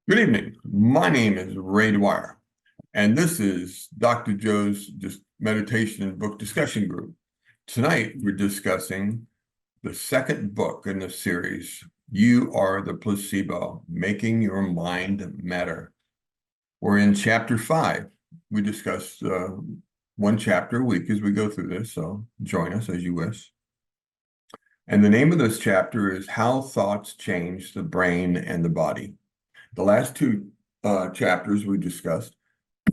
Good evening. My name is Ray Dwyer, and this is Dr. Joe's just meditation and book discussion group. Tonight, we're discussing the second book in the series, You Are the Placebo, Making Your Mind Matter. We're in chapter 5. We discuss one chapter a week as we go through this, so join us as you wish. And the name of this chapter is How Thoughts Change the Brain and the Body. The last two chapters we discussed,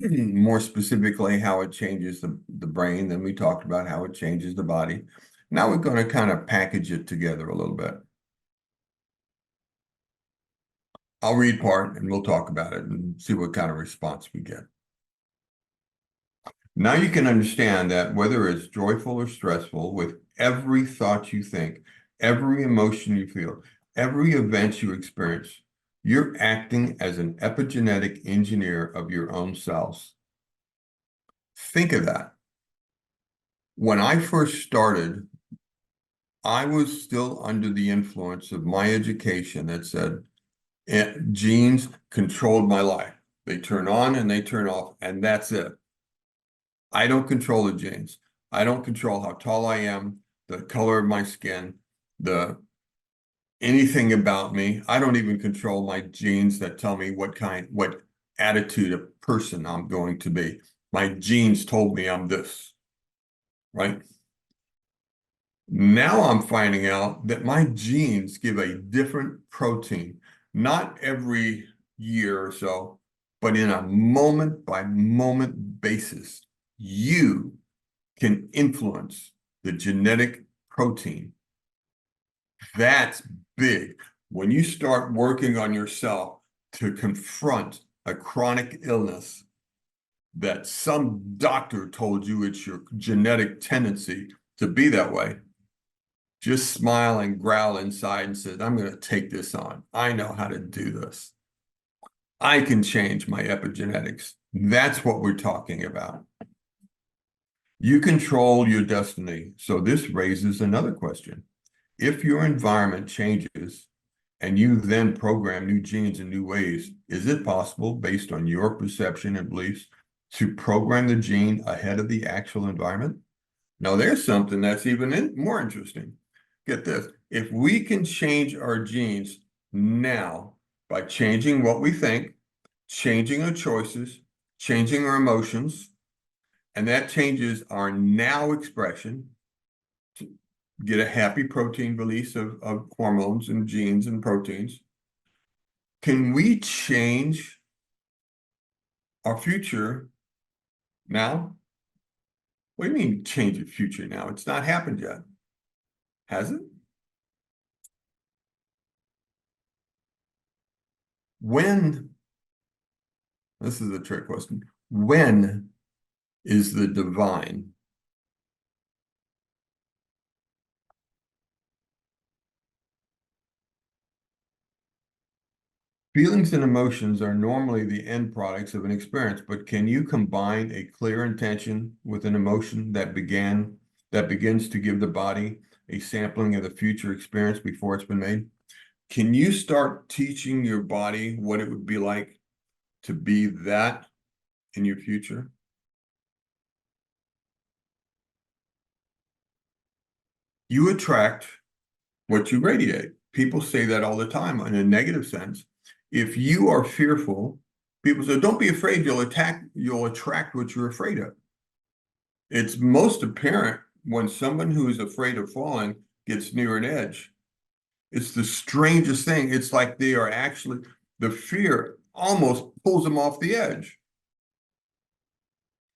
more specifically how it changes the brain. Then we talked about how it changes the body. Now we're going to kind of package it together a little bit. I'll read part and we'll talk about it and see what kind of response we get. Now you can understand that whether it's joyful or stressful, with every thought you think, every emotion you feel, every event you experience, you're acting as an epigenetic engineer of your own cells. Think of that. When I first started, I was still under the influence of my education that said genes controlled my life. They turn on and they turn off, and that's it. I don't control the genes. I don't control how tall I am, the color of my skin, anything about me. I don't even control my genes that tell me what attitude of person I'm going to be. My genes told me I'm this, right? Now I'm finding out that my genes give a different protein, not every year or so, but in a moment by moment basis. You can influence the genetic protein. That's big. When you start working on yourself to confront a chronic illness that some doctor told you it's your genetic tendency to be that way, just smile and growl inside and say, I'm going to take this on. I know how to do this. I can change my epigenetics. That's what we're talking about. You control your destiny. So this raises another question. If your environment changes and you then program new genes in new ways, is it possible, based on your perception and beliefs, to program the gene ahead of the actual environment? Now, there's something that's even more interesting. Get this. If we can change our genes now by changing what we think, changing our choices, changing our emotions, and that changes our now expression, to get a happy protein release of hormones and genes and proteins, can we change our future now? What do you mean change the future now? It's not happened yet. Has it? When, this is a trick question, when is the divine? Feelings and emotions are normally the end products of an experience, but can you combine a clear intention with an emotion that begins to give the body a sampling of the future experience before it's been made? Can you start teaching your body what it would be like to be that in your future? You attract what you radiate. People say that all the time in a negative sense. If you are fearful, people say, don't be afraid, you'll attract what you're afraid of. It's most apparent when someone who is afraid of falling gets near an edge. It's the strangest thing. It's like they are actually, the fear almost pulls them off the edge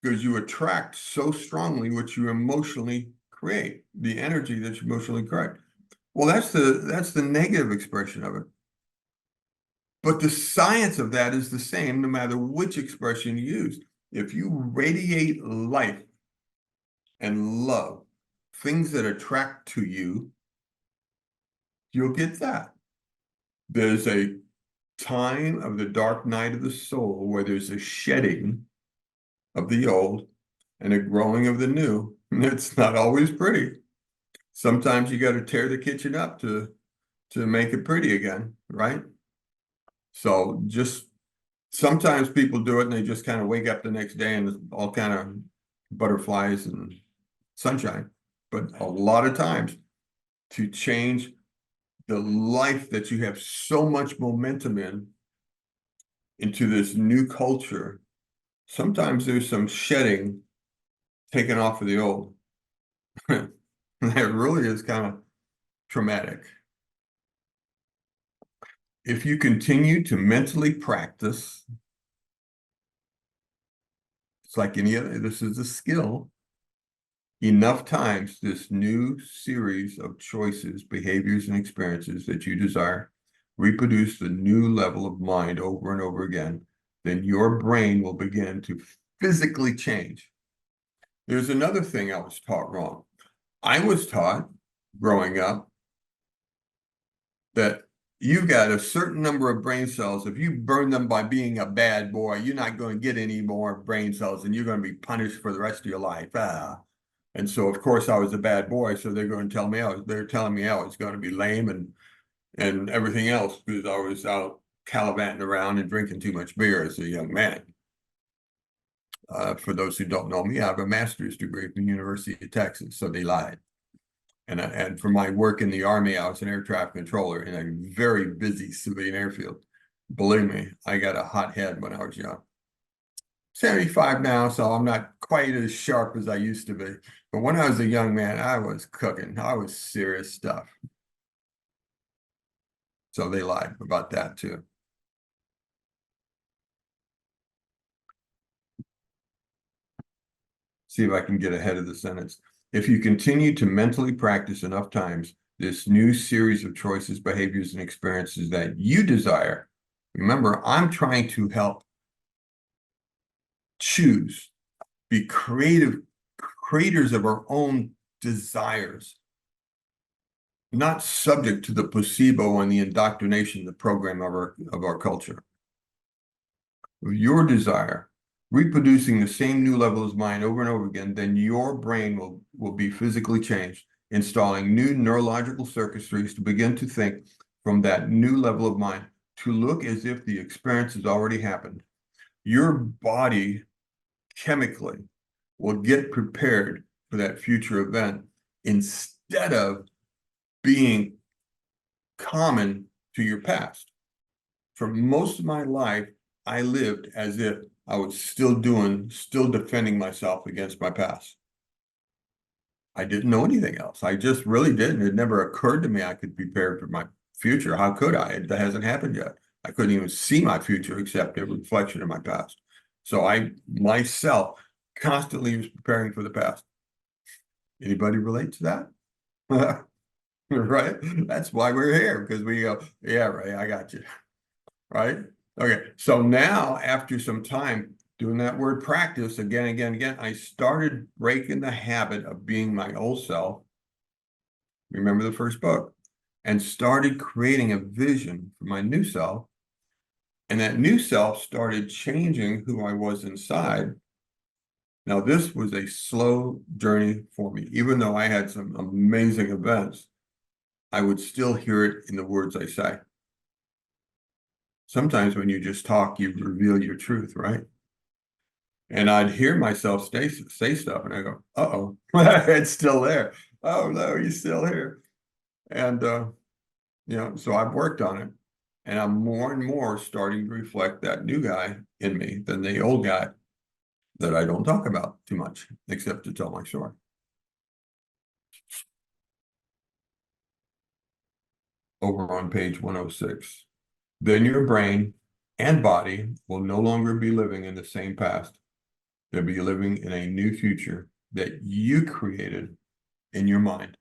because you attract so strongly what you emotionally create, the energy that you emotionally create. Well, that's the negative expression of it. But the science of that is the same no matter which expression you use. If you radiate life and love, things that attract to you, you'll get that. There's a time of the dark night of the soul where there's a shedding of the old and a growing of the new. And it's not always pretty. Sometimes you got to tear the kitchen up to make it pretty again, right? So just sometimes people do it and they just kind of wake up the next day and it's all kind of butterflies and sunshine. But a lot of times to change the life that you have so much momentum in into this new culture, sometimes there's some shedding taken off of the old. That really is kind of traumatic. If you continue to mentally practice, it's like any other, this is a skill, enough times, this new series of choices, behaviors, and experiences that you desire reproduce the new level of mind over and over again, then your brain will begin to physically change. There's another thing I was taught wrong. I was taught growing up that you've got a certain number of brain cells. If you burn them by being a bad boy, you're not going to get any more brain cells and you're going to be punished for the rest of your life. And so, of course, I was a bad boy. So they're going to tell me they're telling me I was going to be lame and everything else because I was out gallivanting around and drinking too much beer as a young man. For those who don't know me, I have a master's degree from the University of Texas. So they lied. And for my work in the Army, I was an air traffic controller in a very busy civilian airfield. Believe me, I got a hot head when I was young. 75 now, so I'm not quite as sharp as I used to be. But when I was a young man, I was cooking. I was serious stuff. So they lied about that too. See if I can get ahead of the sentence. If you continue to mentally practice enough times, this new series of choices, behaviors, and experiences that you desire, remember, I'm trying to help choose, be creative, creators of our own desires, not subject to the placebo and the indoctrination, the program of our culture. Your desire, reproducing the same new level as mine over and over again, then your brain will be physically changed, installing new neurological circuitries to begin to think from that new level of mind, to look as if the experience has already happened. Your body chemically will get prepared for that future event instead of being common to your past. For most of my life, I lived as if I was still defending myself against my past. I didn't know anything else. I just really didn't. It never occurred to me I could prepare for my future. How could I? It hasn't happened yet. I couldn't even see my future except a reflection of my past. So I myself constantly was preparing for the past. Anybody relate to that? Right? That's why we're here, because we go, yeah, Ray, I got you. Right? Okay. So now, after some time doing that word practice again, I started breaking the habit of being my old self. Remember the first book, and started creating a vision for my new self. And that new self started changing who I was inside. Now, this was a slow journey for me. Even though I had some amazing events, I would still hear it in the words I say. Sometimes when you just talk, you reveal your truth, right? And I'd hear myself say stuff and I go, uh-oh, it's still there. Oh no, he's still here. And so I've worked on it. And I'm more and more starting to reflect that new guy in me than the old guy that I don't talk about too much, except to tell my story. Over on page 106. Then your brain and body will no longer be living in the same past. They'll be living in a new future that you created in your mind.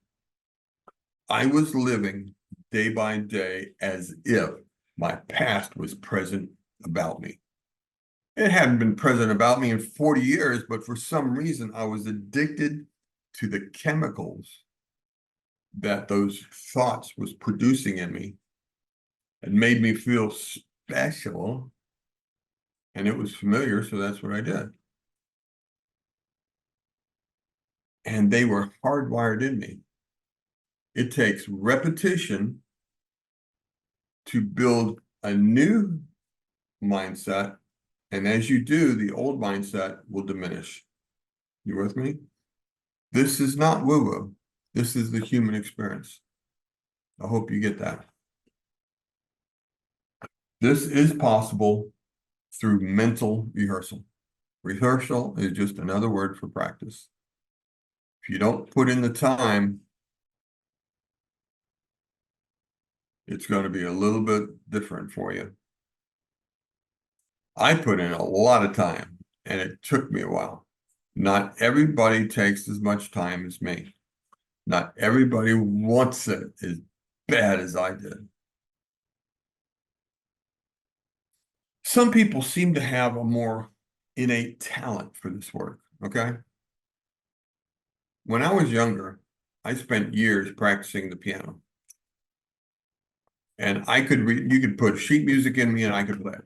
I was living day by day as if my past was present about me. It hadn't been present about me in 40 years, but for some reason I was addicted to the chemicals that those thoughts was producing in me. It made me feel special, and it was familiar, so that's what I did. And they were hardwired in me. It takes repetition to build a new mindset. And as you do, the old mindset will diminish. You with me? This is not woo-woo. This is the human experience. I hope you get that. This is possible through mental rehearsal. Rehearsal is just another word for practice. If you don't put in the time, it's going to be a little bit different for you. I put in a lot of time and it took me a while. Not everybody takes as much time as me. Not everybody wants it as bad as I did. Some people seem to have a more innate talent for this work, okay? When I was younger, I spent years practicing the piano. And I could read, you could put sheet music in me and I could play it.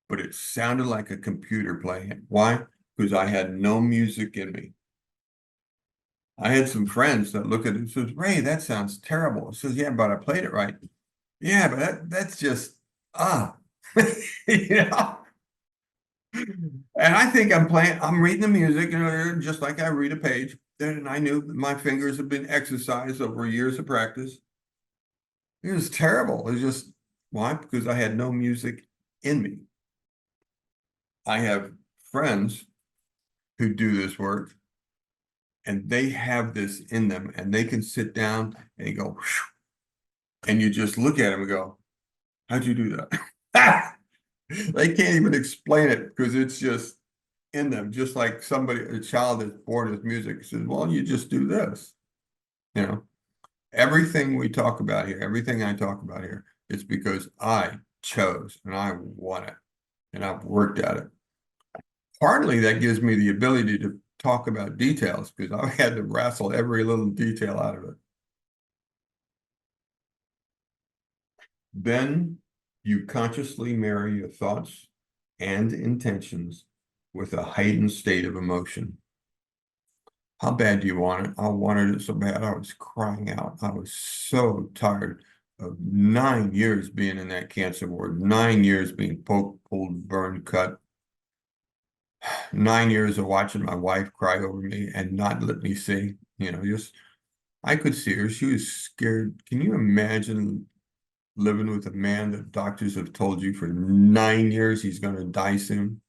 But it sounded like a computer playing it. Why? Because I had no music in me. I had some friends that look at it and says, Ray, that sounds terrible. I says, yeah, but I played it right. Yeah, but that's just you know. And I think I'm reading the music, just like I read a page. And I knew my fingers have been exercised over years of practice. It was terrible. It was just, why? Because I had no music in me. I have friends who do this work and they have this in them and they can sit down and go, and you just look at them and go, how'd you do that? They can't even explain it because it's just in them, just like a child that's born with music says, well, you just do this. You know, everything we talk about here, everything I talk about here, it's because I chose and I want it and I've worked at it. Partly that gives me the ability to talk about details because I've had to wrestle every little detail out of it. Then you consciously marry your thoughts and intentions with a heightened state of emotion. How bad do you want it? I wanted it so bad. I was crying out. I was so tired of 9 years being in that cancer ward, 9 years being poked, pulled, burned, cut, 9 years of watching my wife cry over me and not let me see. Just I could see her. She was scared. Can you imagine living with a man that doctors have told you for 9 years he's going to die soon?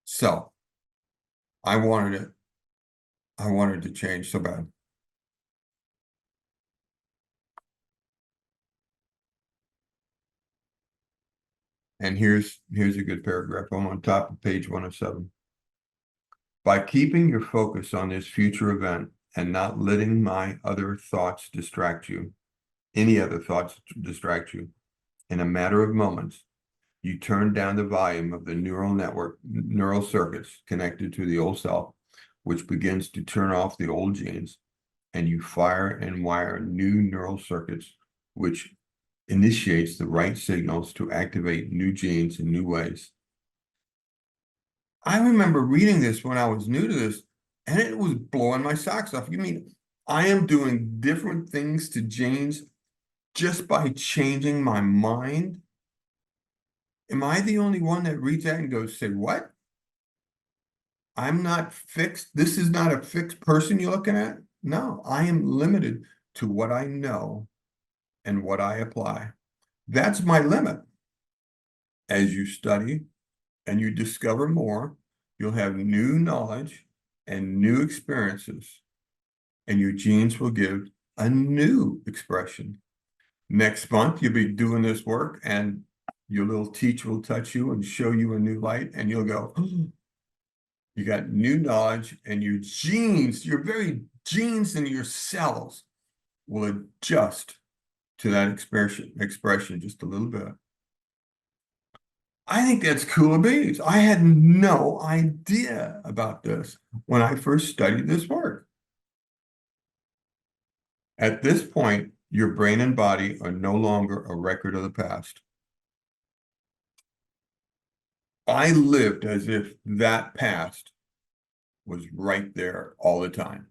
So I wanted it. I wanted to change so bad. And here's a good paragraph. I'm on top of page 107. By keeping your focus on this future event and not letting my other thoughts distract you, any other thoughts distract you, in a matter of moments, you turn down the volume of the neural circuits connected to the old self, which begins to turn off the old genes, and you fire and wire new neural circuits, which initiates the right signals to activate new genes in new ways. I remember reading this when I was new to this, and it was blowing my socks off. You mean I am doing different things to genes just by changing my mind? Am I the only one that reads that and goes, say, what? I'm not fixed. This is not a fixed person you're looking at. No, I am limited to what I know and what I apply. That's my limit. As you study and you discover more, you'll have new knowledge and new experiences, and your genes will give a new expression. Next month, you'll be doing this work, and your little teacher will touch you and show you a new light, and you'll go, oh, you got new knowledge, and your genes, your very genes in your cells will adjust to that expression just a little bit. I think that's cool beans. I had no idea about this when I first studied this work. At this point, your brain and body are no longer a record of the past. I lived as if that past was right there all the time.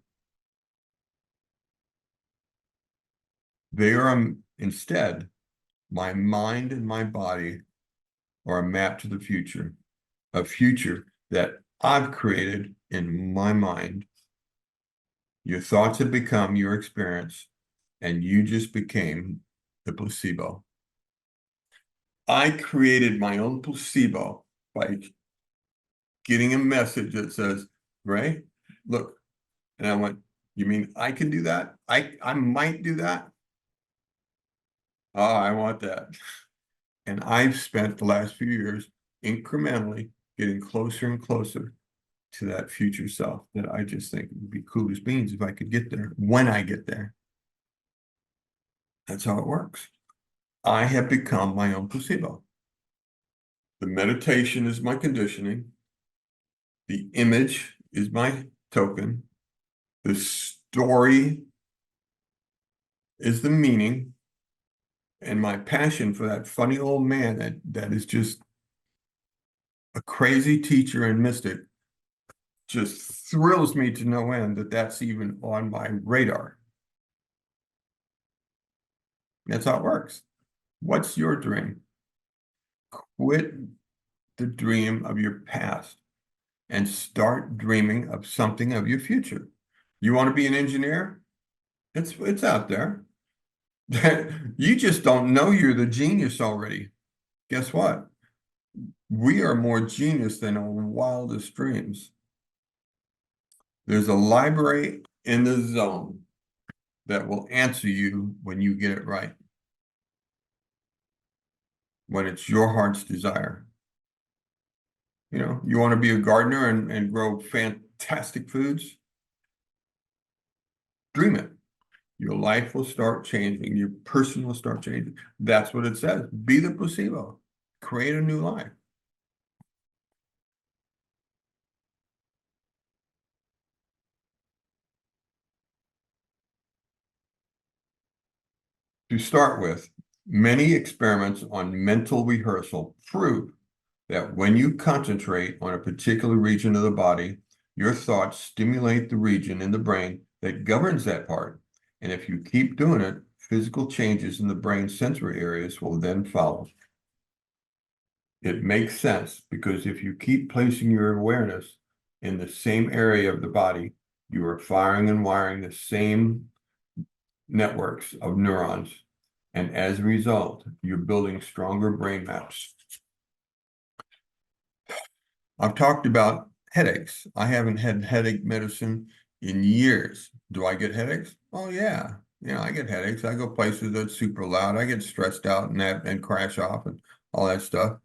They are instead, my mind and my body are a map to the future, a future that I've created in my mind. Your thoughts have become your experience, and you just became the placebo. I created my own placebo by getting a message that says, Ray, look. And I went, you mean I can do that? I might do that? Oh, I want that. And I've spent the last few years incrementally getting closer and closer to that future self that I just think would be cool as beans if I could get there, when I get there. That's how it works. I have become my own placebo. The meditation is my conditioning. The image is my token. The story is the meaning. And my passion for that funny old man that is just a crazy teacher and mystic just thrills me to no end that that's even on my radar. That's how it works. What's your dream? Quit the dream of your past and start dreaming of something of your future. You want to be an engineer? It's out there. You just don't know you're the genius already. Guess what? We are more genius than our wildest dreams. There's a library in the zone that will answer you when you get it right, when it's your heart's desire. You know, you want to be a gardener and grow fantastic foods? Dream it. Your life will start changing. Your person will start changing. That's what it says. Be the placebo. Create a new life. To start with, many experiments on mental rehearsal prove that when you concentrate on a particular region of the body, your thoughts stimulate the region in the brain that governs that part. And if you keep doing it, physical changes in the brain sensory areas will then follow. It makes sense because if you keep placing your awareness in the same area of the body, you are firing and wiring the same networks of neurons. And as a result, you're building stronger brain maps. I've talked about headaches. I haven't had headache medicine in years. Do I get headaches? Oh yeah. You know, I get headaches. I go places that's super loud. I get stressed out and crash off and all that stuff.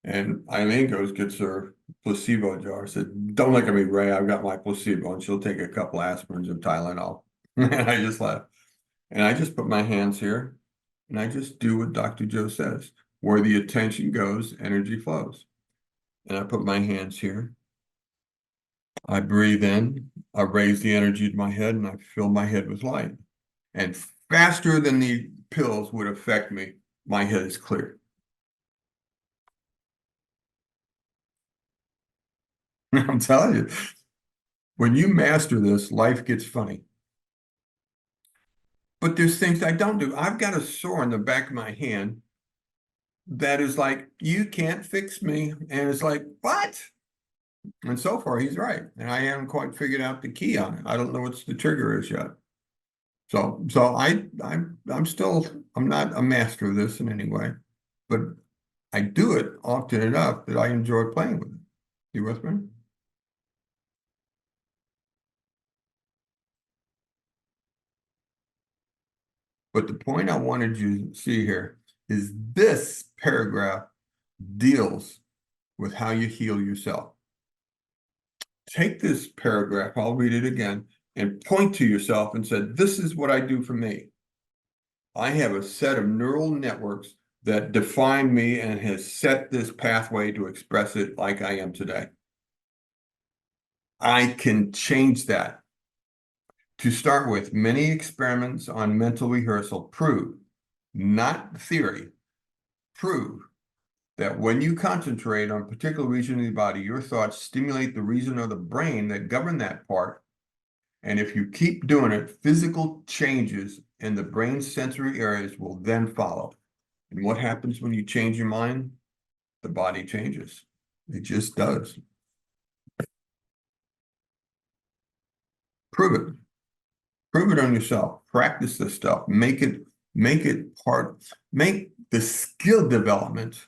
And Eileen gets her placebo jar. I said, don't look at me, Ray. I've got my placebo. And she'll take a couple aspirins and Tylenol. And I just laugh. And I just put my hands here and I just do what Dr. Joe says. Where the attention goes, energy flows. And I put my hands here. I breathe in, I raise the energy to my head, and I fill my head with light. And faster than the pills would affect me, my head is clear. I'm telling you, when you master this, life gets funny. But there's things I don't do. I've got a sore in the back of my hand that is like, you can't fix me. And it's like, what? And so far, he's right. And I haven't quite figured out the key on it. I don't know what the trigger is yet. So I'm not a master of this in any way, but I do it often enough that I enjoy playing with it. You with me? But the point I wanted you to see here is this paragraph deals with how you heal yourself. Take this paragraph, I'll read it again, and point to yourself and say, this is what I do for me. I have a set of neural networks that define me and has set this pathway to express it like I am today. I can change that. To start with, many experiments on mental rehearsal prove, not theory, prove that when you concentrate on a particular region of the body, your thoughts stimulate the region of the brain that govern that part. And if you keep doing it, physical changes in the brain's sensory areas will then follow. And what happens when you change your mind? The body changes. It just does. Prove it. Prove it on yourself. Practice this stuff. Make it part, make the skill development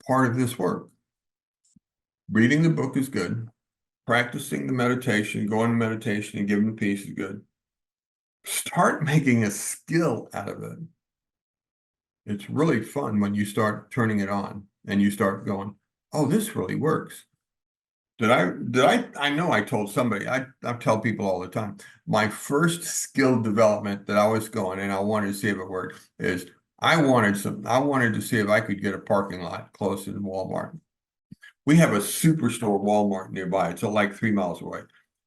part of this work. Reading the book is good. Practicing the meditation, going to meditation and giving peace is good. Start making a skill out of it. It's really fun when you start turning it on and you start going, oh, this really works. I know I told somebody, I tell people all the time, my first skill development that I was going and I wanted to see if it worked is I wanted to see if I could get a parking lot close to Walmart. We have a superstore Walmart nearby. It's like 3 miles away.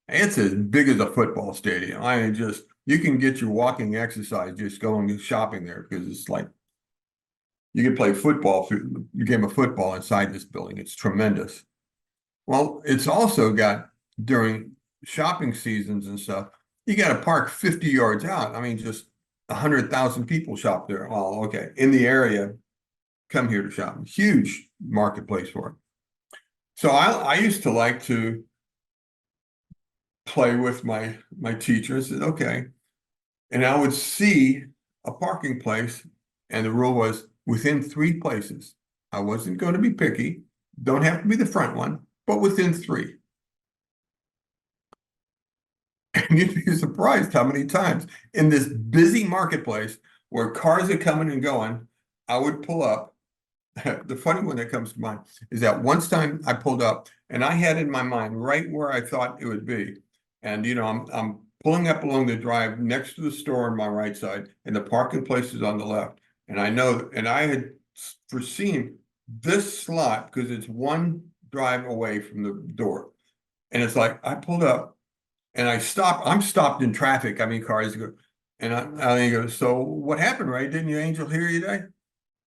It's as big as a football stadium. I mean, just, you can get your walking exercise just going shopping there because it's like, you can play football, you game of football inside this building. It's tremendous. Well, it's also got during shopping seasons and stuff, you got to park 50 yards out. I mean, just 100,000 people shop there. Oh, okay. In the area, come here to shop. Huge marketplace for it. So I used to like to play with my teacher and said, okay. And I would see a parking place, and the rule was within 3 places. I wasn't going to be picky. Don't have to be the front one, but within 3. And you'd be surprised how many times in this busy marketplace where cars are coming and going, I would pull up. The funny one that comes to mind is that once time I pulled up and I had in my mind right where I thought it would be. And I'm pulling up along the drive next to the store on my right side, and the parking place is on the left. And I had foreseen this slot because it's one drive away from the door. And it's like I pulled up and I'm stopped in traffic. I mean, cars go, and I go, so what happened, right? Didn't your angel hear you today?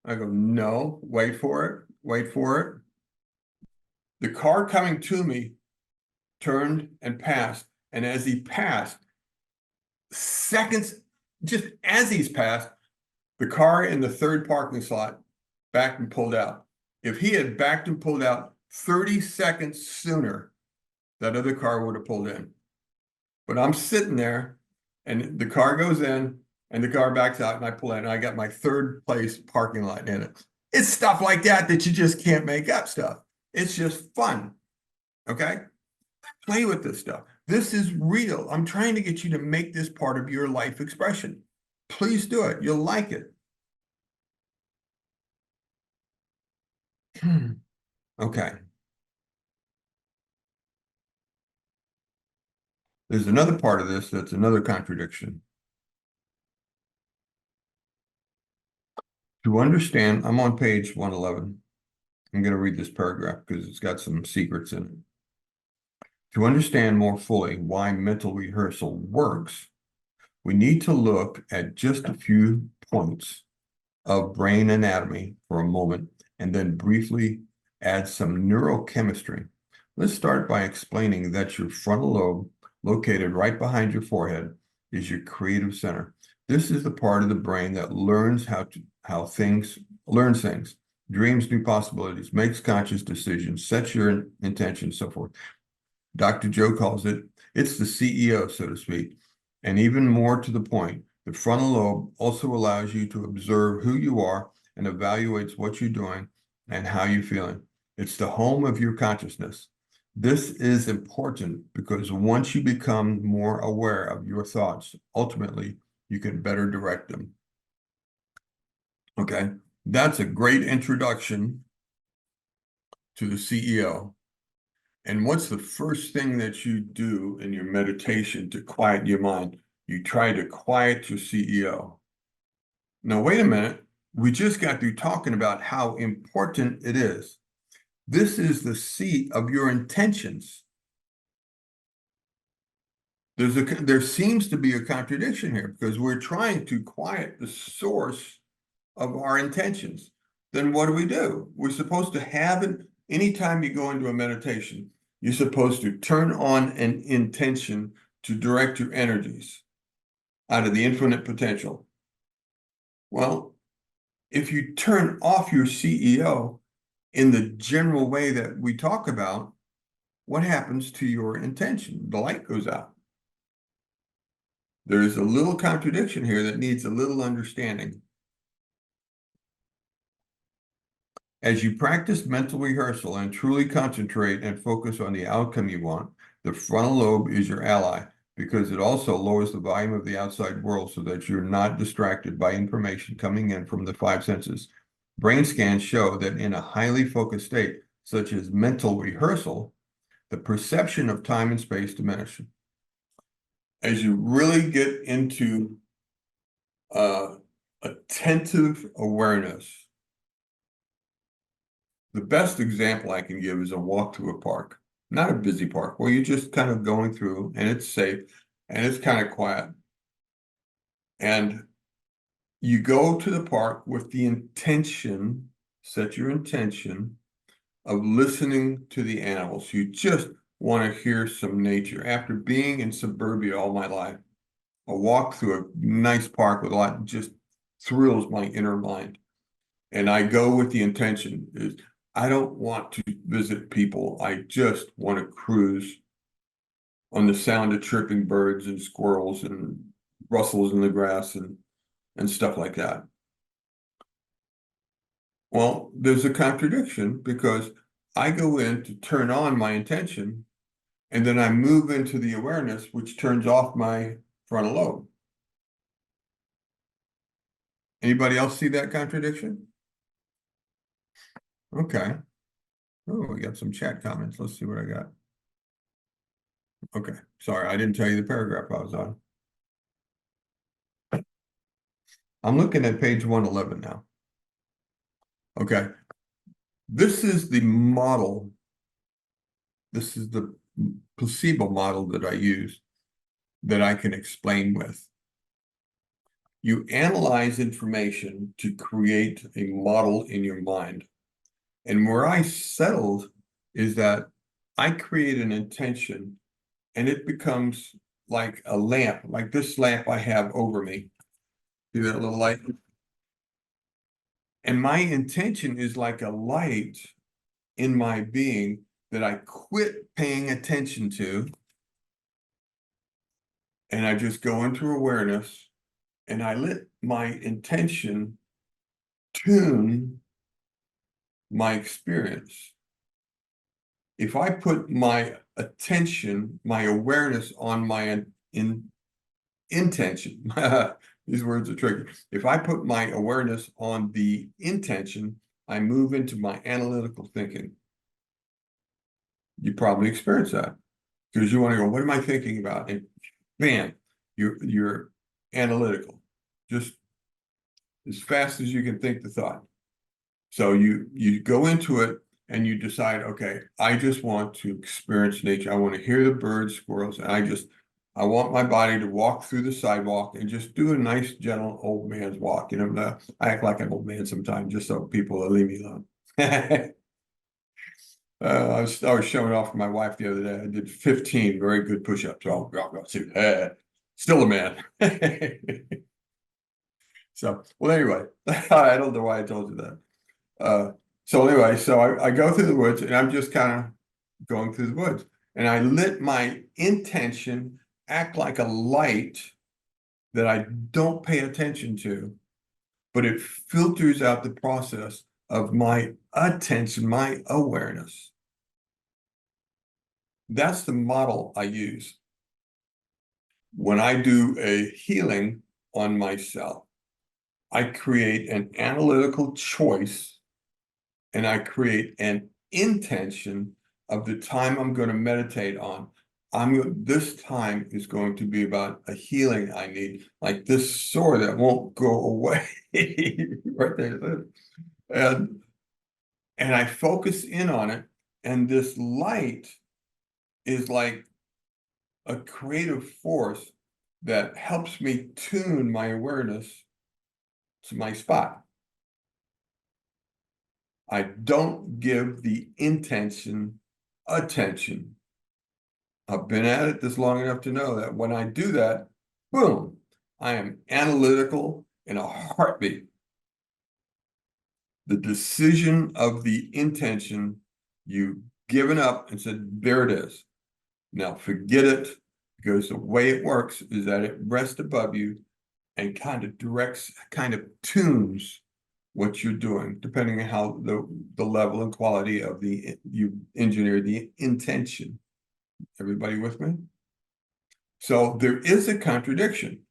I go, no, wait for it, wait for it. The car coming to me turned and passed. And as he passed, seconds, just as he's passed, the car in the third parking slot backed and pulled out. If he had backed and pulled out 30 seconds sooner, that other car would have pulled in. But I'm sitting there and the car goes in and the car backs out and I pull in and I got my third place parking lot in it. It's stuff like that you just can't make up stuff. It's just fun. Okay? Play with this stuff. This is real. I'm trying to get you to make this part of your life expression. Please do it. You'll like it. Okay. There's another part of this that's another contradiction. To understand, I'm on page 111. I'm going to read this paragraph because it's got some secrets in it. To understand more fully why mental rehearsal works, we need to look at just a few points of brain anatomy for a moment and then briefly add some neurochemistry. Let's start by explaining that your frontal lobe, located right behind your forehead, is your creative center. This is the part of the brain that learns learns things, dreams new possibilities, makes conscious decisions, sets your intentions, so forth. Dr. Joe calls it's the CEO, so to speak. And even more to the point, the frontal lobe also allows you to observe who you are and evaluates what you're doing and how you're feeling. It's the home of your consciousness. This is important because once you become more aware of your thoughts, ultimately, you can better direct them. Okay, that's a great introduction to the CEO. And what's the first thing that you do in your meditation to quiet your mind? You try to quiet your CEO. Now, wait a minute. We just got through talking about how important it is. This is the seat of your intentions. There seems to be a contradiction here because we're trying to quiet the source of our intentions. then what do? We're supposed to have it anytime you go into a meditation, you're supposed to turn on an intention to direct your energies out of the infinite potential. Well, if you turn off your CEO in the general way that we talk about, what happens to your intention? The light goes out. There's a little contradiction here that needs a little understanding. As you practice mental rehearsal and truly concentrate and focus on the outcome you want, the frontal lobe is your ally because it also lowers the volume of the outside world so that you're not distracted by information coming in from the five senses. Brain scans show that in a highly focused state, such as mental rehearsal, the perception of time and space diminishes. As you really get into attentive awareness, the best example I can give is a walk through a park, not a busy park, where you're just kind of going through and it's safe and it's kind of quiet. And you go to the park with the intention, set your intention of listening to the animals. You just want to hear some nature. After being in suburbia all my life, a walk through a nice park with a lot just thrills my inner mind. And I go with the intention is I don't want to visit people. I just want to cruise on the sound of chirping birds and squirrels and rustles in the grass and stuff like that. Well, there's a contradiction because I go in to turn on my intention and then I move into the awareness, which turns off my frontal lobe. Anybody else see that contradiction? Okay. Oh, we got some chat comments. Let's see what I got. Okay. Sorry, I didn't tell you the paragraph I was on. I'm looking at page 111 now. Okay. This is the model. This is the placebo model that I use that I can explain with. You analyze information to create a model in your mind. And where I settled is that I create an intention and it becomes like a lamp, like this lamp I have over me. See that little light? And my intention is like a light in my being that I quit paying attention to. And I just go into awareness and I let my intention tune my experience. If I put my attention, my awareness on my intention, these words are tricky. If I put my awareness on the intention, I move into my analytical thinking. You probably experience that because you want to go, what am I thinking about? And bam, you're analytical, just as fast as you can think the thought. So you go into it and you decide, okay, I just want to experience nature. I want to hear the birds, squirrels, and I want my body to walk through the sidewalk and just do a nice, gentle old man's walk. You know, I act like an old man sometimes just so people will leave me alone. I was showing off for my wife the other day. I did 15 very good push-ups. Oh, God, see, still a man. So, well, anyway, I don't know why I told you that. So anyway, so I go through the woods and I'm just kind of going through the woods and I let my intention act like a light that I don't pay attention to, but it filters out the process of my attention, my awareness. That's the model I use when I do a healing on myself. I create an analytical choice and I create an intention of the time I'm going to meditate on. This time is going to be about a healing I need, like this sore that won't go away. Right there. And I focus in on it, and this light is like a creative force that helps me tune my awareness to my spot. I don't give the intention attention. I've been at it this long enough to know that when I do that, boom, I am analytical in a heartbeat. The decision of the intention, you've given up and said, there it is. Now forget it, because the way it works is that it rests above you and kind of directs, kind of tunes what you're doing, depending on how the level and quality of you engineer the intention. Everybody with me? So there is a contradiction,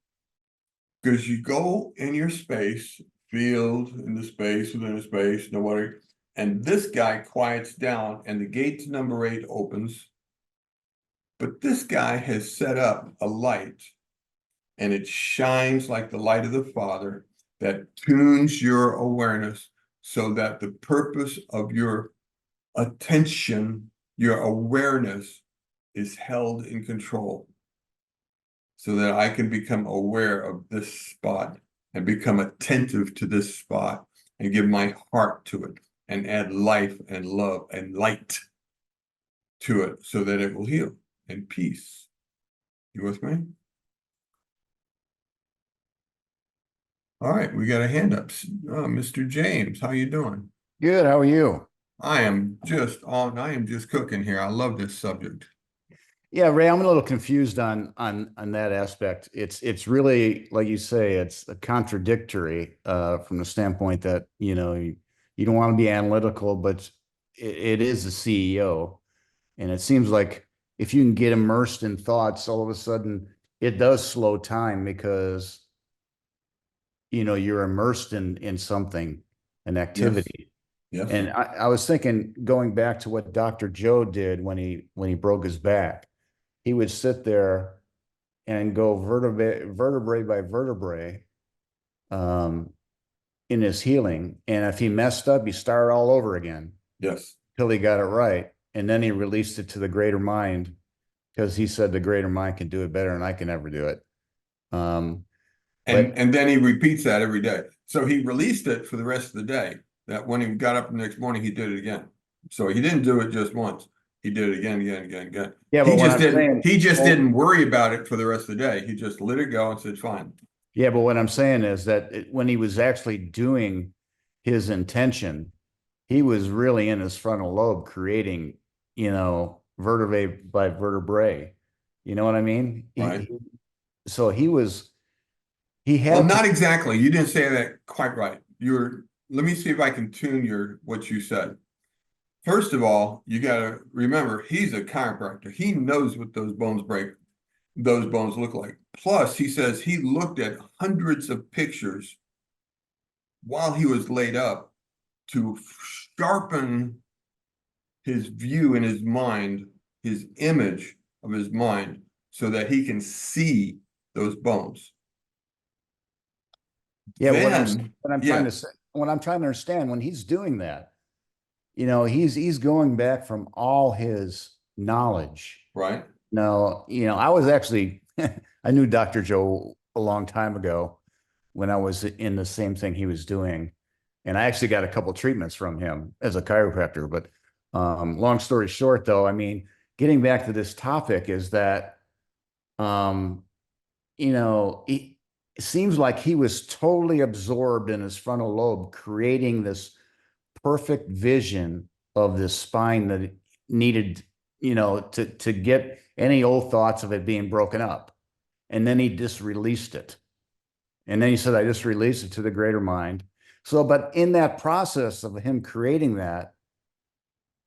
because you go in your space, field, in the space, within a space, nobody, and this guy quiets down and the gate to number 8 opens. But this guy has set up a light, and it shines like the light of the Father that tunes your awareness so that the purpose of your attention, your awareness, is held in control, so that I can become aware of this spot and become attentive to this spot and give my heart to it and add life and love and light to it so that it will heal and peace. You with me? All right, we got a hand up. Mr. James, how you doing? Good. How are you? I am just cooking here. I love this subject. Yeah, Ray, I'm a little confused on that aspect. It's really, like you say, it's a contradictory from the standpoint that, you don't want to be analytical, but it is a CEO. And it seems like if you can get immersed in thoughts, all of a sudden it does slow time because, you're immersed in something, an Yes, activity. yes. And I was thinking, going back to what Dr. Joe did when he broke his back, he would sit there and go vertebrae by vertebrae um, in his healing. And if he messed up, he started all over again Yes. till he got it right. And then he released it to the greater mind, because he said the greater mind can do it better than I can ever do it. Um, but And then he repeats that every day. So he released it for the rest of the day. That when he got up the next morning, he did it again. So he didn't do it just once. He did it again, again, again, again. yeah, but He what just I'm didn't, saying, he just well, didn't worry about it for the rest of the day. He just let it go and said, fine. yeah, but what I'm saying is that when he was actually doing his intention, he was really in his frontal lobe creating, vertebrae by vertebrae. You know what I mean? Right. So he Well, had to, not exactly. You didn't say that quite right. Let me see if I can tune what you said. First of all, you got to remember he's a chiropractor. He knows what those bones look like. Plus, he says he looked at hundreds of pictures while he was laid up to sharpen his view in his mind, his image of his mind, so that he can see those bones. yeah, Then, what I'm trying to yes, say, what I'm trying to understand when he's doing that, he's going back from all his knowledge. right, No, I was actually I knew Dr. Joe a long time ago when I was in the same thing he was doing. And I actually got a couple treatments from him as a chiropractor. But long story short, though, I mean, getting back to this topic is that, um, it seems like he was totally absorbed in his frontal lobe, creating this perfect vision of this spine that it needed, to get any old thoughts of it being broken up. And then he just released it. And then he said, I just released it to the greater mind. So, but in that process of him creating that,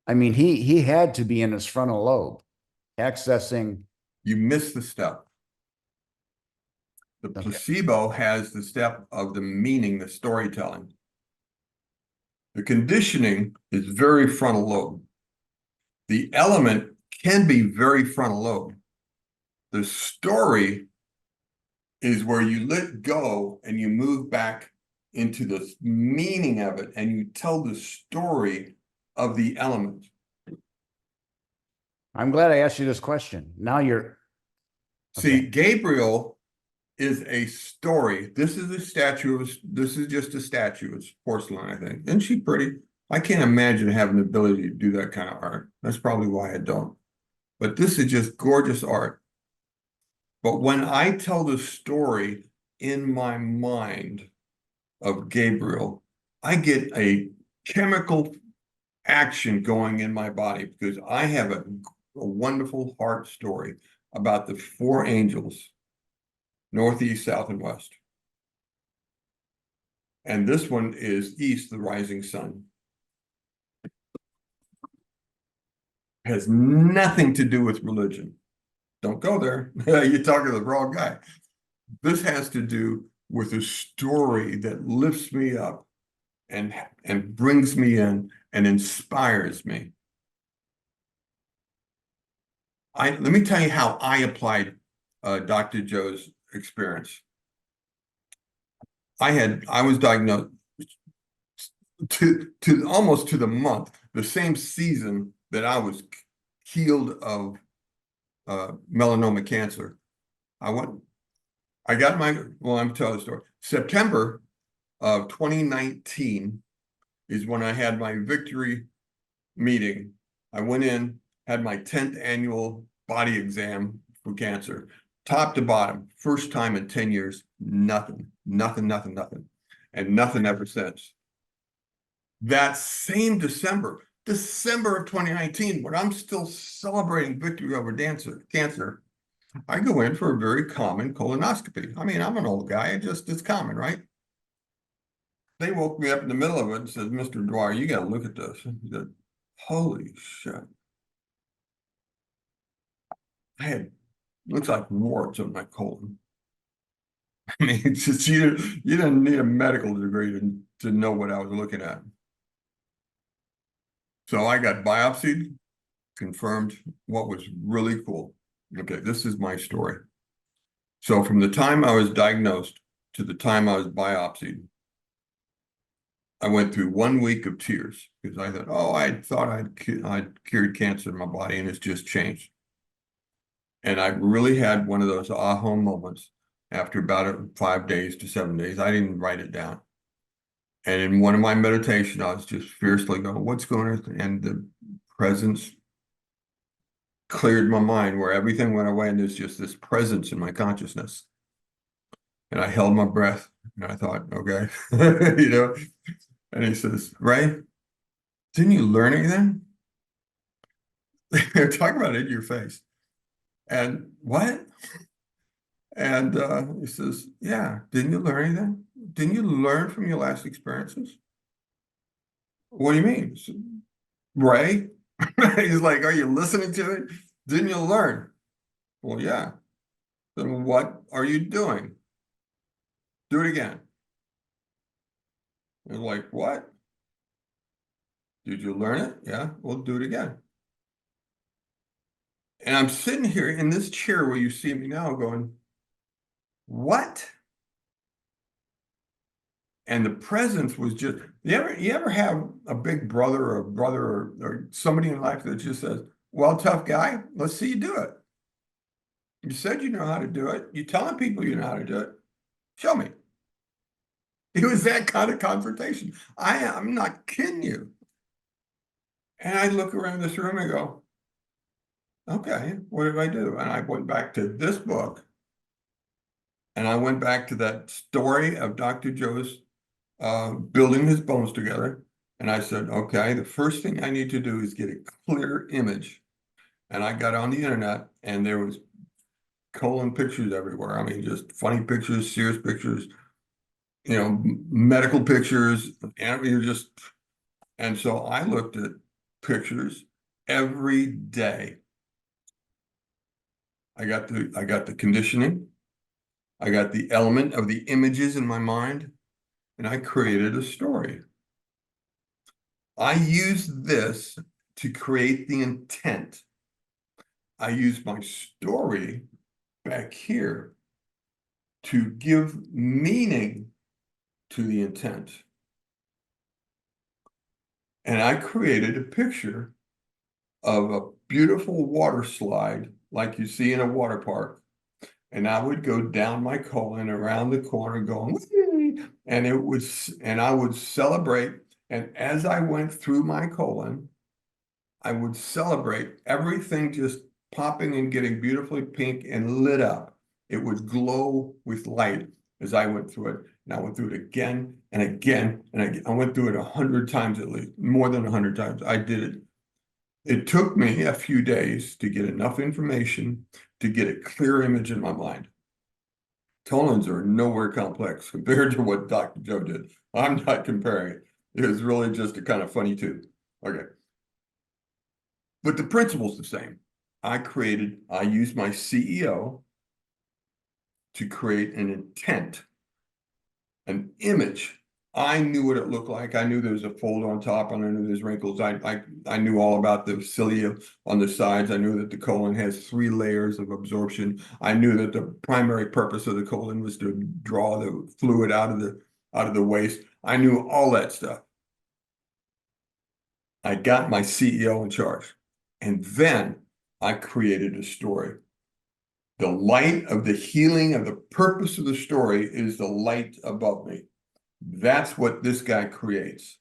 I mean, he had to be in his frontal lobe, accessing. you miss the step. The Okay. placebo has the step of the meaning, the storytelling. The conditioning is very frontal lobe. The element can be very frontal lobe. The story is where you let go and you move back into the meaning of it and you tell the story of the element. I'm glad I asked you this question. Now you're okay. See, Gabriel is a story. This is just a statue. It's porcelain, I think. Isn't she pretty? I can't imagine having the ability to do that kind of art. That's probably why I don't. But this is just gorgeous art. But when I tell the story in my mind of Gabriel, I get a chemical action going in my body because I have a wonderful heart story about the four angels, northeast, south, and west. And this one is east, the rising sun. Has nothing to do with religion. Don't go there. You're talking to the wrong guy. This has to do with a story that lifts me up and brings me in and inspires me. Let me tell you how I applied Dr. Joe's experience. I was diagnosed to almost to the month, the same season that I was healed of melanoma cancer. I got well, I'm telling the story. September of 2019 is when I had my victory meeting. I went in, had my 10th annual body exam for cancer, top to bottom, first time in 10 years, nothing, nothing, nothing, nothing, and nothing ever since. That same December of 2019, when I'm still celebrating victory over cancer, I go in for a very common colonoscopy. I mean, I'm an old guy. It's common, right? They woke me up in the middle of it and said, Mr. Dwyer, you got to look at this. He said, holy shit. I had, looks like warts on my colon. I mean, it's just, you didn't need a medical degree to know what I was looking at. So I got biopsied, confirmed what was really cool. Okay, this is my story. So from the time I was diagnosed to the time I was biopsied, I went through 1 week of tears because I thought, oh, I thought I'd cured cancer in my body and it's just changed. And I really had one of those aha moments after about 5 days to 7 days. I didn't write it down. And in one of my meditation, I was just fiercely going, what's going on? And the presence cleared my mind where everything went away and there's just this presence in my consciousness. And I held my breath and I thought, okay, and he says, Ray, didn't you learn anything? Talk about it in your face. And what? And he says, yeah, didn't you learn anything? Didn't you learn from your last experiences? What do you mean? Said, Ray? He's like, are you listening to it? Didn't you learn? Well, yeah. Then what are you doing? Do it again. And like, what? Did you learn it? Yeah, well, do it again. And I'm sitting here in this chair where you see me now going, what? And the presence was just, you ever have a big brother or a brother or somebody in life that just says, well, tough guy, let's see you do it. You said you know how to do it. You're telling people you know how to do it. Show me. It was that kind of confrontation. I'm not kidding you. And I look around this room and go, okay, what did I do? And I went back to this book and I went back to that story of Dr. Joe's building his bones together. And I said, okay, the first thing I need to do is get a clear image. And I got on the internet and there was colon pictures everywhere. I mean, just funny pictures, serious pictures, medical pictures. And and so I looked at pictures every day. I got the conditioning. I got the element of the images in my mind, and I created a story. I used this to create the intent. I used my story back here to give meaning to the intent. And I created a picture of a beautiful water slide like you see in a water park. And I would go down my colon around the corner going, and I would celebrate And as I went through my colon, I would celebrate everything just popping and getting beautifully pink and lit up. It would glow with light as I went through it. And I went through it again and again and again. I went through it 100 times at least, more than 100 times. I did it. It took me a few days to get enough information to get a clear image in my mind. Colons are nowhere complex compared to what Dr. Joe did. I'm not comparing it. It was really just a kind of funny too. Okay. But the principle's the same. I used my CEO to create an intent, an image. I knew what it looked like. I knew there was a fold on top, and I knew there's wrinkles. I knew all about the cilia on the sides. I knew that the colon has 3 layers of absorption. I knew that the primary purpose of the colon was to draw the fluid out of the waste. I knew all that stuff. I got my CEO in charge. And then I created a story. The light of the healing of the purpose of the story is the light above me. That's what this guy creates.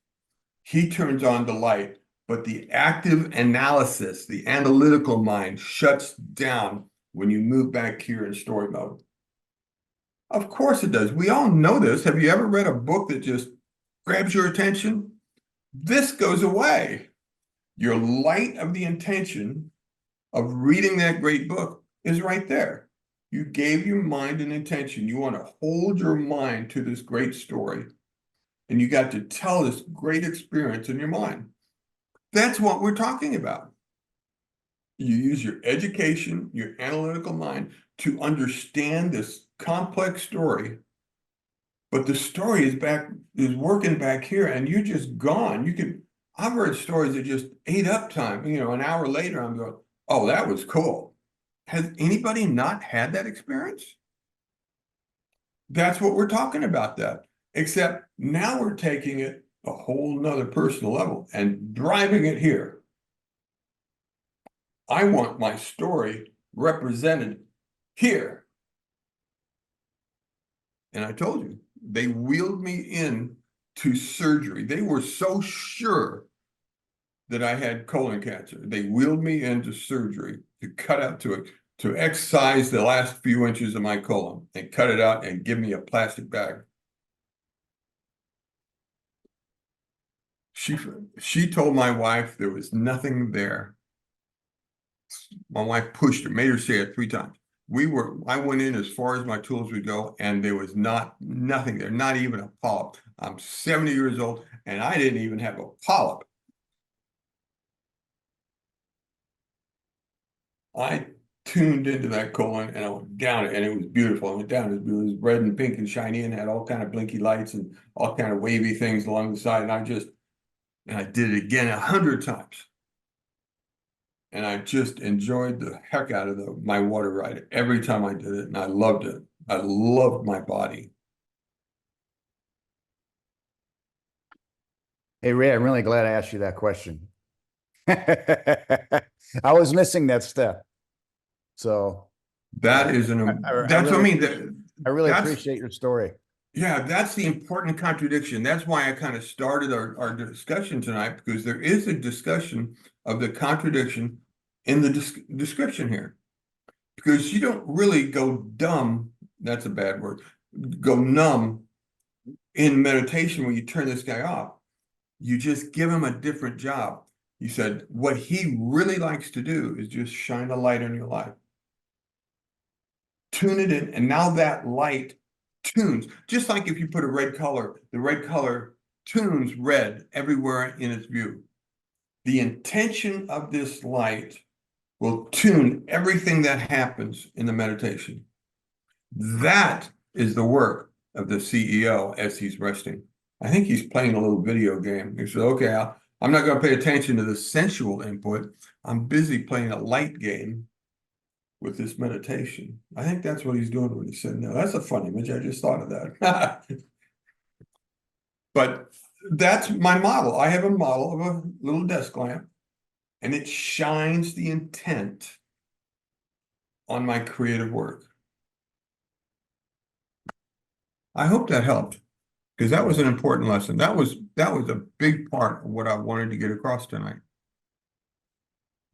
He turns on the light, but the active analysis, the analytical mind shuts down when you move back here in story mode. Of course it does. We all know this. Have you ever read a book that just grabs your attention? This goes away. Your light of the intention of reading that great book is right there. You gave your mind an intention. You want to hold your mind to this great story, and you got to tell this great experience in your mind. That's what we're talking about. You use your education, your analytical mind to understand this complex story, but the story is working back here, and you're just gone. I've heard stories that just ate up time. An hour later, I'm going, oh, that was cool. Has anybody not had that experience? That's what we're talking about, except now we're taking it a whole nother personal level and driving it here. I want my story represented here. And I told you, they wheeled me in to surgery. They were so sure that I had colon cancer. They wheeled me into surgery to cut out to excise the last few inches of my colon and cut it out and give me a plastic bag. She told my wife there was nothing there. My wife pushed her, made her say it 3 times. I went in as far as my tools would go, and there was nothing there, not even a polyp. I'm 70 years old, and I didn't even have a polyp. I tuned into that colon and I went down it, and it was beautiful. I went down it was red and pink and shiny and had all kind of blinky lights and all kind of wavy things along the side. And I did it again 100 times. And I just enjoyed the heck out of my water ride every time I did it, and I loved it. I loved my body. Hey, Ray, I'm really glad I asked you that question. I was missing that step. So That is that's what I mean. I really That's appreciate your story. Yeah, that's the important contradiction. That's why I kind of started our discussion tonight, because there is a discussion of the contradiction in the description here. Because you don't really go dumb, that's a bad word, go numb in meditation when you turn this guy off. You just give him a different job. You said what he really likes to do is just shine a light on your life. Tune it in, and now that light tunes, just like if you put a red color, the red color tunes red everywhere in its view. The intention of this light will tune everything that happens in the meditation. That is the work of the CEO as he's resting. I think he's playing a little video game. He said, okay, I'm not going to pay attention to the sensual input. I'm busy playing a light game with this meditation. I think that's what he's doing when he said, no, that's a fun image. I just thought of that. But that's my model. I have a model of a little desk lamp, and it shines the intent on my creative work. I hope that helped. because that was an important lesson. That was a big part of what I wanted to get across tonight.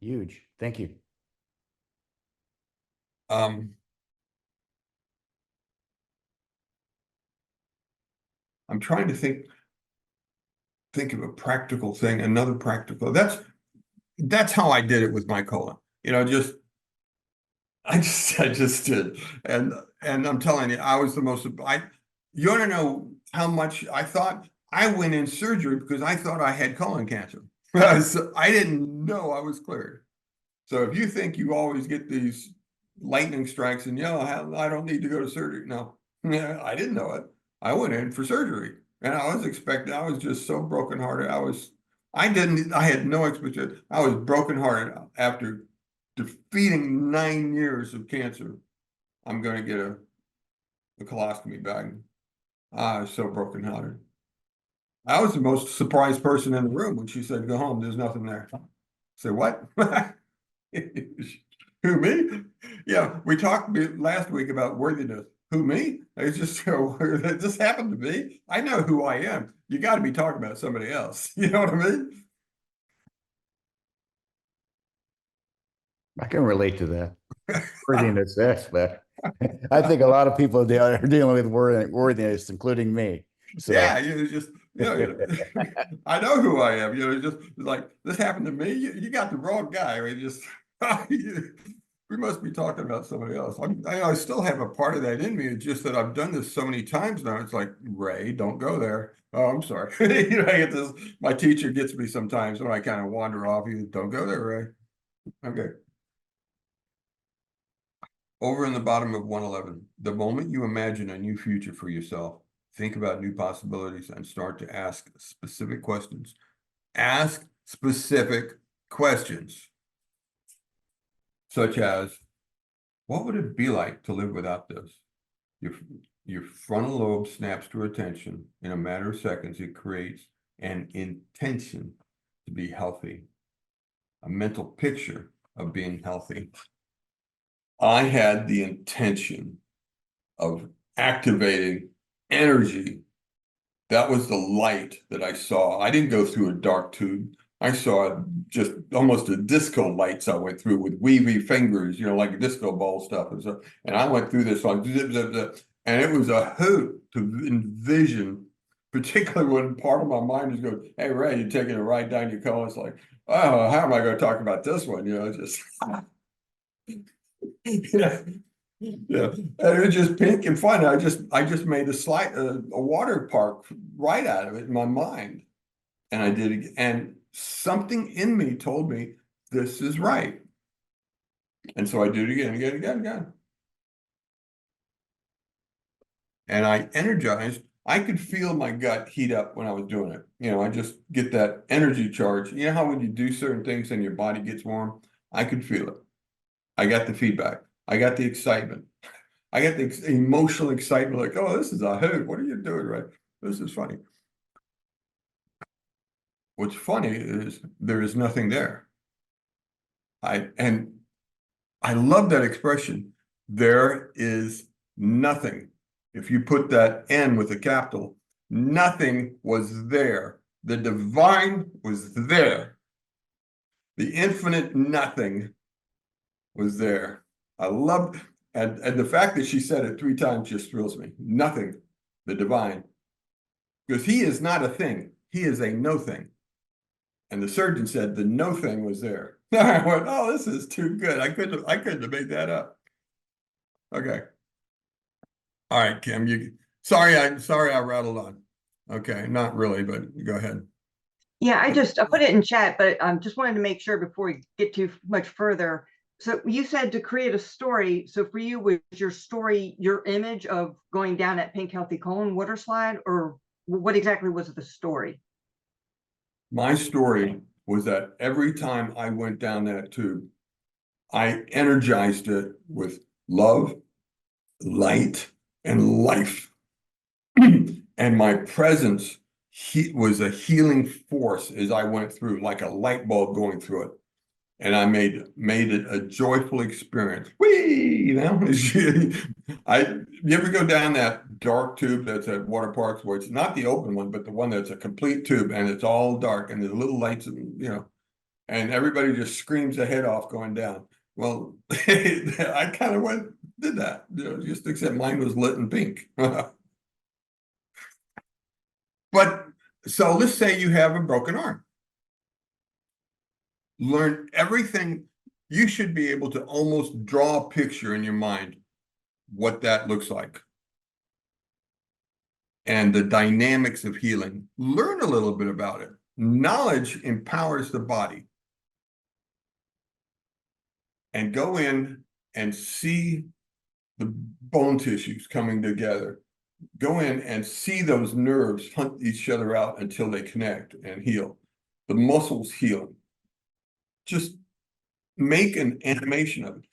Huge. Thank you. Um, I'm trying to think of a practical thing, another practical. That's how I did it with my colon. Just I just did. And I'm telling you, I was the most you want to know how much I thought I went in surgery because I thought I had colon cancer. So I didn't know I was cleared. So if you think you always get these lightning strikes and I don't need to go to surgery. No, yeah, I didn't know it. I went in for surgery and I was just so brokenhearted. I had no expectation. I was brokenhearted after defeating 9 years of cancer. I'm going to get a colostomy bag. I was so brokenhearted. I was the most surprised person in the room when she said, "Go home. There's nothing there." I said, "What?" Who, me? Yeah, we talked last week about worthiness. Who, me? It's just it just happened to me. I know who I am. You got to be talking about somebody else. You know what I mean? I can relate to that worthiness aspect. I think a lot of people are dealing with worthiness, including me. So Yeah, I know who I am. Just like this happened to me. You got the wrong guy. I mean, just we must be talking about somebody else. I still have a part of that in me. It's just that I've done this so many times now. It's like, Ray, don't go there. Oh, I'm sorry. I get this. My teacher gets me sometimes when I kind of wander off. Don't go there, Ray. Okay. Over in the bottom of 111, the moment you imagine a new future for yourself, think about new possibilities and start to ask specific questions. Ask specific questions, such as, what would it be like to live without this? Your, your frontal lobe snaps to attention. In a matter of seconds, it creates an intention to be healthy, a mental picture of being healthy. I had the intention of activating energy. That was the light that I saw. I didn't go through a dark tube. I saw just almost a disco lights I went through with weavy fingers, like disco ball stuff. And I went through this one, zip, zip, zip, and it was a hoot to envision, particularly when part of my mind is going, "Hey, Ray, you're taking a ride down your colon." It's like, oh, how am I going to talk about this one? Just yeah. Yeah, and it was just pink and fun. I just made a water park right out of it in my mind, and I did it. And something in me told me this is right, and so I did it again, again, again, again. And I energized. I could feel my gut heat up when I was doing it. I just get that energy charge. You know how when you do certain things and your body gets warm? I could feel it. I got the feedback. I got the excitement. I get the emotional excitement, like, oh, this is a hoot. What are you doing, right? This is funny. What's funny is there is nothing there. And I love that expression. There is nothing. If you put that N with a capital, nothing was there. The divine was there. The infinite nothing was there. I love, and the fact that she said it 3 times just thrills me. Nothing, the divine. Because he is not a thing. He is a no thing. And the surgeon said the no thing was there. I went, oh, this is too good. I couldn't have made that up. Okay. All right, Kim. Sorry I rattled on. Okay, not really, but go ahead. Yeah, I put it in chat, but just wanted to make sure before we get too much further. So you said to create a story. So for you, was your story your image of going down that pink healthy colon water slide, or what exactly was the story? My story was that every time I went down that tube, I energized it with love, light, and life. And my presence was a healing force as I went through, like a light bulb going through it. and I made it a joyful experience. Whee! You know, you ever go down that dark tube that's at water parks where it's not the open one, but the one that's a complete tube and it's all dark and there's little lights, you know, and everybody just screams their head off going down. Well, I kind of did that, you know, just except mine was lit in pink. But so let's say you have a broken arm. Learn everything. You should be able to almost draw a picture in your mind what that looks like and the dynamics of healing. Learn a little bit about it. Knowledge empowers the body. And go in and see the bone tissues coming together. Go in and see those nerves hunt each other out until they connect and heal. The muscles heal. Just make an animation of it.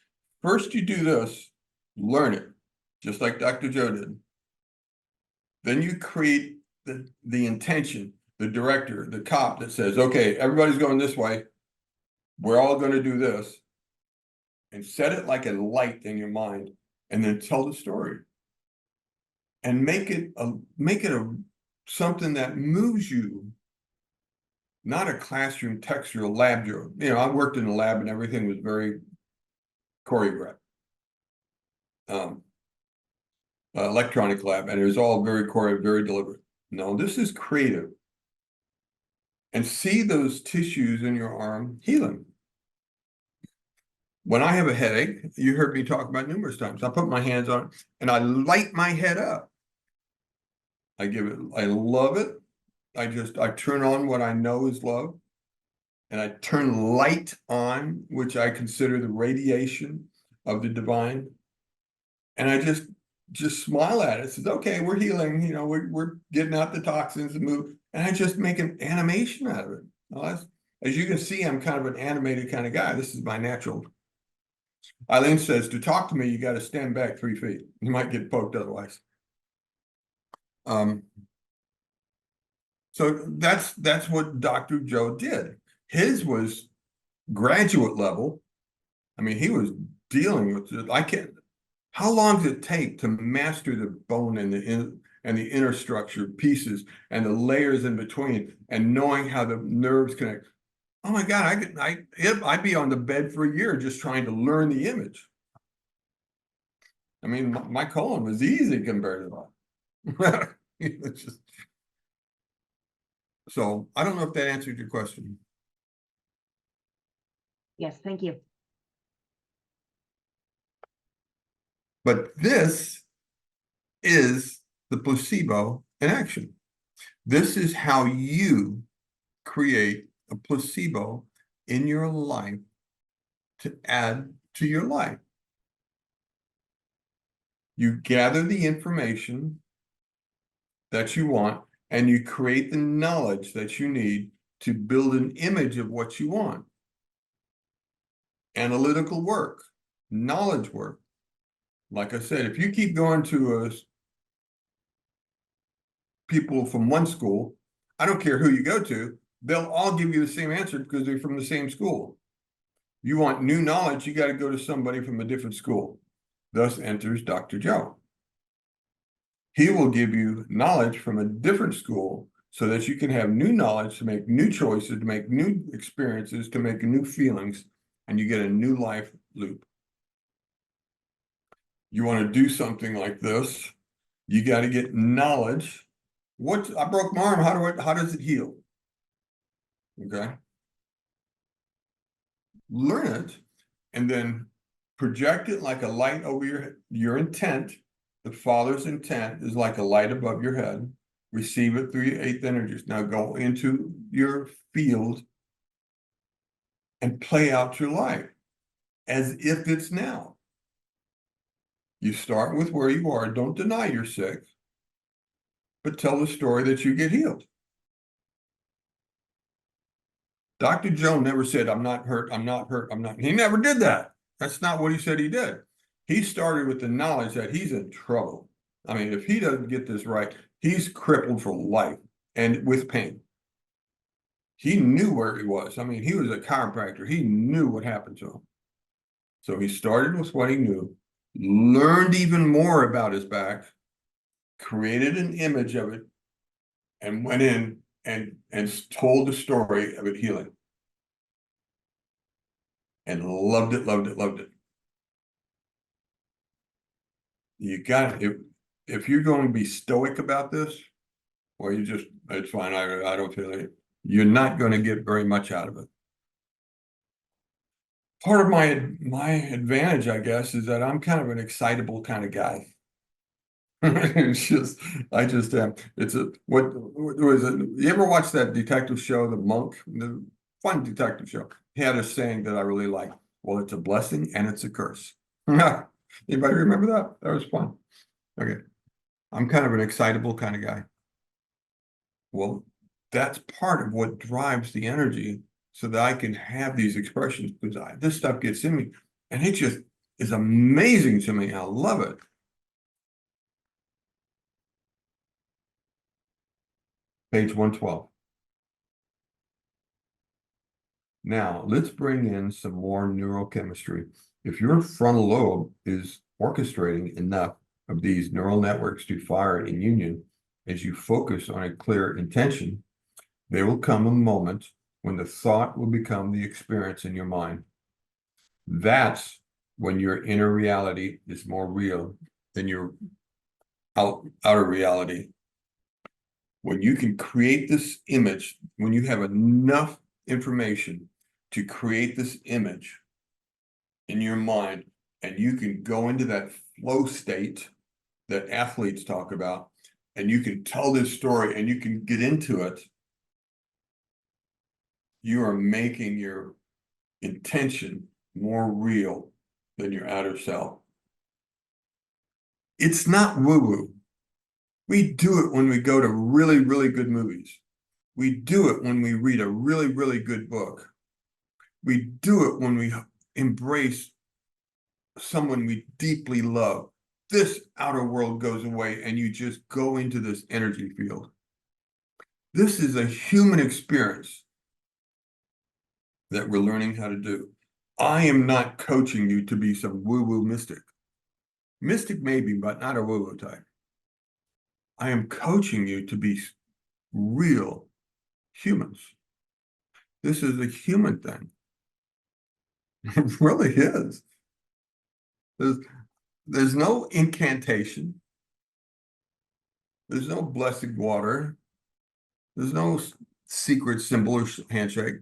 First, you do this, learn it, just like Dr. Joe did. Then you create the intention, the director, the cop that says, okay, everybody's going this way. We're all going to do this. And set it like a light in your mind, and then tell the story. And make it something that moves you, not a classroom text or a lab job. You know, I worked in a lab and everything was very choreographed. Electronic lab, and it was all very choreographed, very deliberate. No, this is creative. And see those tissues in your arm healing. When I have a headache, you heard me talk about numerous times, I put my hands on it and I light my head up. I love it. I turn on what I know is love. And I turn light on, which I consider the radiation of the divine. And I just smile at it. It says, okay, we're healing, you know, we're getting out the toxins and move. And I just make an animation out of it. Well, as you can see, I'm kind of an animated kind of guy. This is my natural. Eileen says, to talk to me, you got to stand back 3 feet. You might get poked otherwise. So that's what Dr. Joe did. His was graduate level. I mean, he was dealing with it. How long does it take to master the bone and the inner structure pieces and the layers in between and knowing how the nerves connect? Oh my God, I'd be on the bed for a year just trying to learn the image. I mean, my colon was easy compared to that. It's just, so I don't know if that answered your question. Yes, thank you. But this is the placebo in action. This is how you create a placebo in your life to add to your life. You gather the information that you want and you create the knowledge that you need to build an image of what you want. Analytical work, knowledge work. Like I said, if you keep going to people from one school, I don't care who you go to, they'll all give you the same answer because they're from the same school. You want new knowledge, you got to go to somebody from a different school. Thus enters Dr. Joe. He will give you knowledge from a different school so that you can have new knowledge to make new choices, to make new experiences, to make new feelings, and you get a new life loop. You want to do something like this, you got to get knowledge. I broke my arm, how does it heal? Okay. Learn it and then project it like a light over your intent. The Father's intent is like a light above your head. Receive it through your 8th energies. Now go into your field and play out your life as if it's now. You start with where you are. Don't deny you're sick, but tell the story that you get healed. Dr. Joe never said, I'm not hurt, I'm not hurt, I'm not. He never did that. That's not what he said he did. He started with the knowledge that he's in trouble. I mean, if he doesn't get this right, he's crippled for life and with pain. He knew where he was. I mean, he was a chiropractor. He knew what happened to him. So he started with what he knew, learned even more about his back, created an image of it, and went in and told the story of it healing. And loved it, loved it, loved it. You got it. If you're going to be stoic about this, well, it's fine. I don't feel it. You're not going to get very much out of it. Part of my advantage, I guess, is that I'm kind of an excitable kind of guy. It's just, I just am. What was it? You ever watch that detective show, The Monk? The fun detective show. He had a saying that I really like. Well, it's a blessing and it's a curse. Anybody remember that? That was fun. Okay. I'm kind of an excitable kind of guy. Well, that's part of what drives the energy so that I can have these expressions because this stuff gets in me and it just is amazing to me. I love it. Page 112. Now, let's bring in some more neurochemistry. If your frontal lobe is orchestrating enough of these neural networks to fire in union, as you focus on a clear intention, there will come a moment when the thought will become the experience in your mind. That's when your inner reality is more real than your outer reality. When you can create this image, when you have enough information to create this image in your mind, and you can go into that flow state that athletes talk about, and you can tell this story and you can get into it, you are making your intention more real than your outer self. It's not woo-woo. We do it when we go to really, really good movies. We do it when we read a really, really good book. We do it when we embrace someone we deeply love. This outer world goes away and you just go into this energy field. This is a human experience that we're learning how to do. I am not coaching you to be some woo-woo mystic. Mystic maybe, but not a woo-woo type. I am coaching you to be real humans. This is a human thing. It really is. There's no incantation. There's no blessed water. There's no secret symbol or handshake.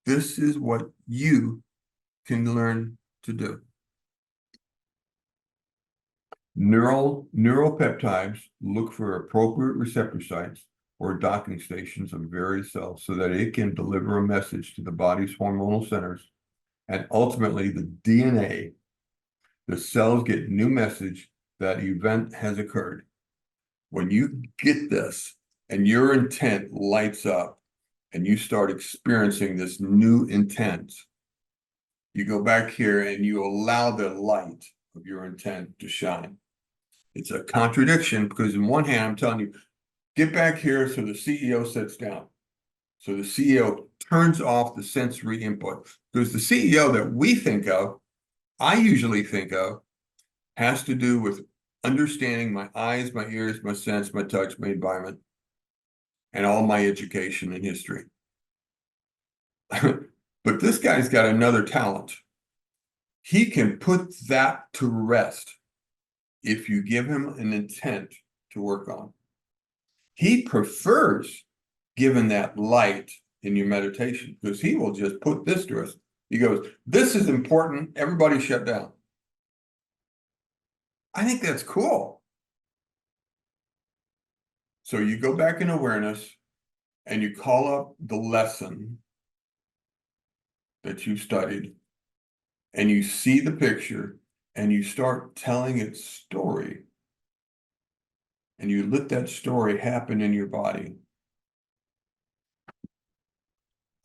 This is what you can learn to do. Neuropeptides look for appropriate receptor sites or docking stations of various cells so that it can deliver a message to the body's hormonal centers and ultimately the DNA. The cells get new message that event has occurred. When you get this and your intent lights up and you start experiencing this new intent, you go back here and you allow the light of your intent to shine. It's a contradiction because in one hand, I'm telling you, get back here so the CEO sits down. So the CEO turns off the sensory input because the CEO that we think of, I usually think of, has to do with understanding my eyes, my ears, my sense, my touch, my environment, and all my education and history. But this guy's got another talent. He can put that to rest if you give him an intent to work on. He prefers giving that light in your meditation because he will just put this to us. He goes, this is important. Everybody shut down. I think that's cool. So you go back in awareness and you call up the lesson that you studied and you see the picture and you start telling its story and you let that story happen in your body.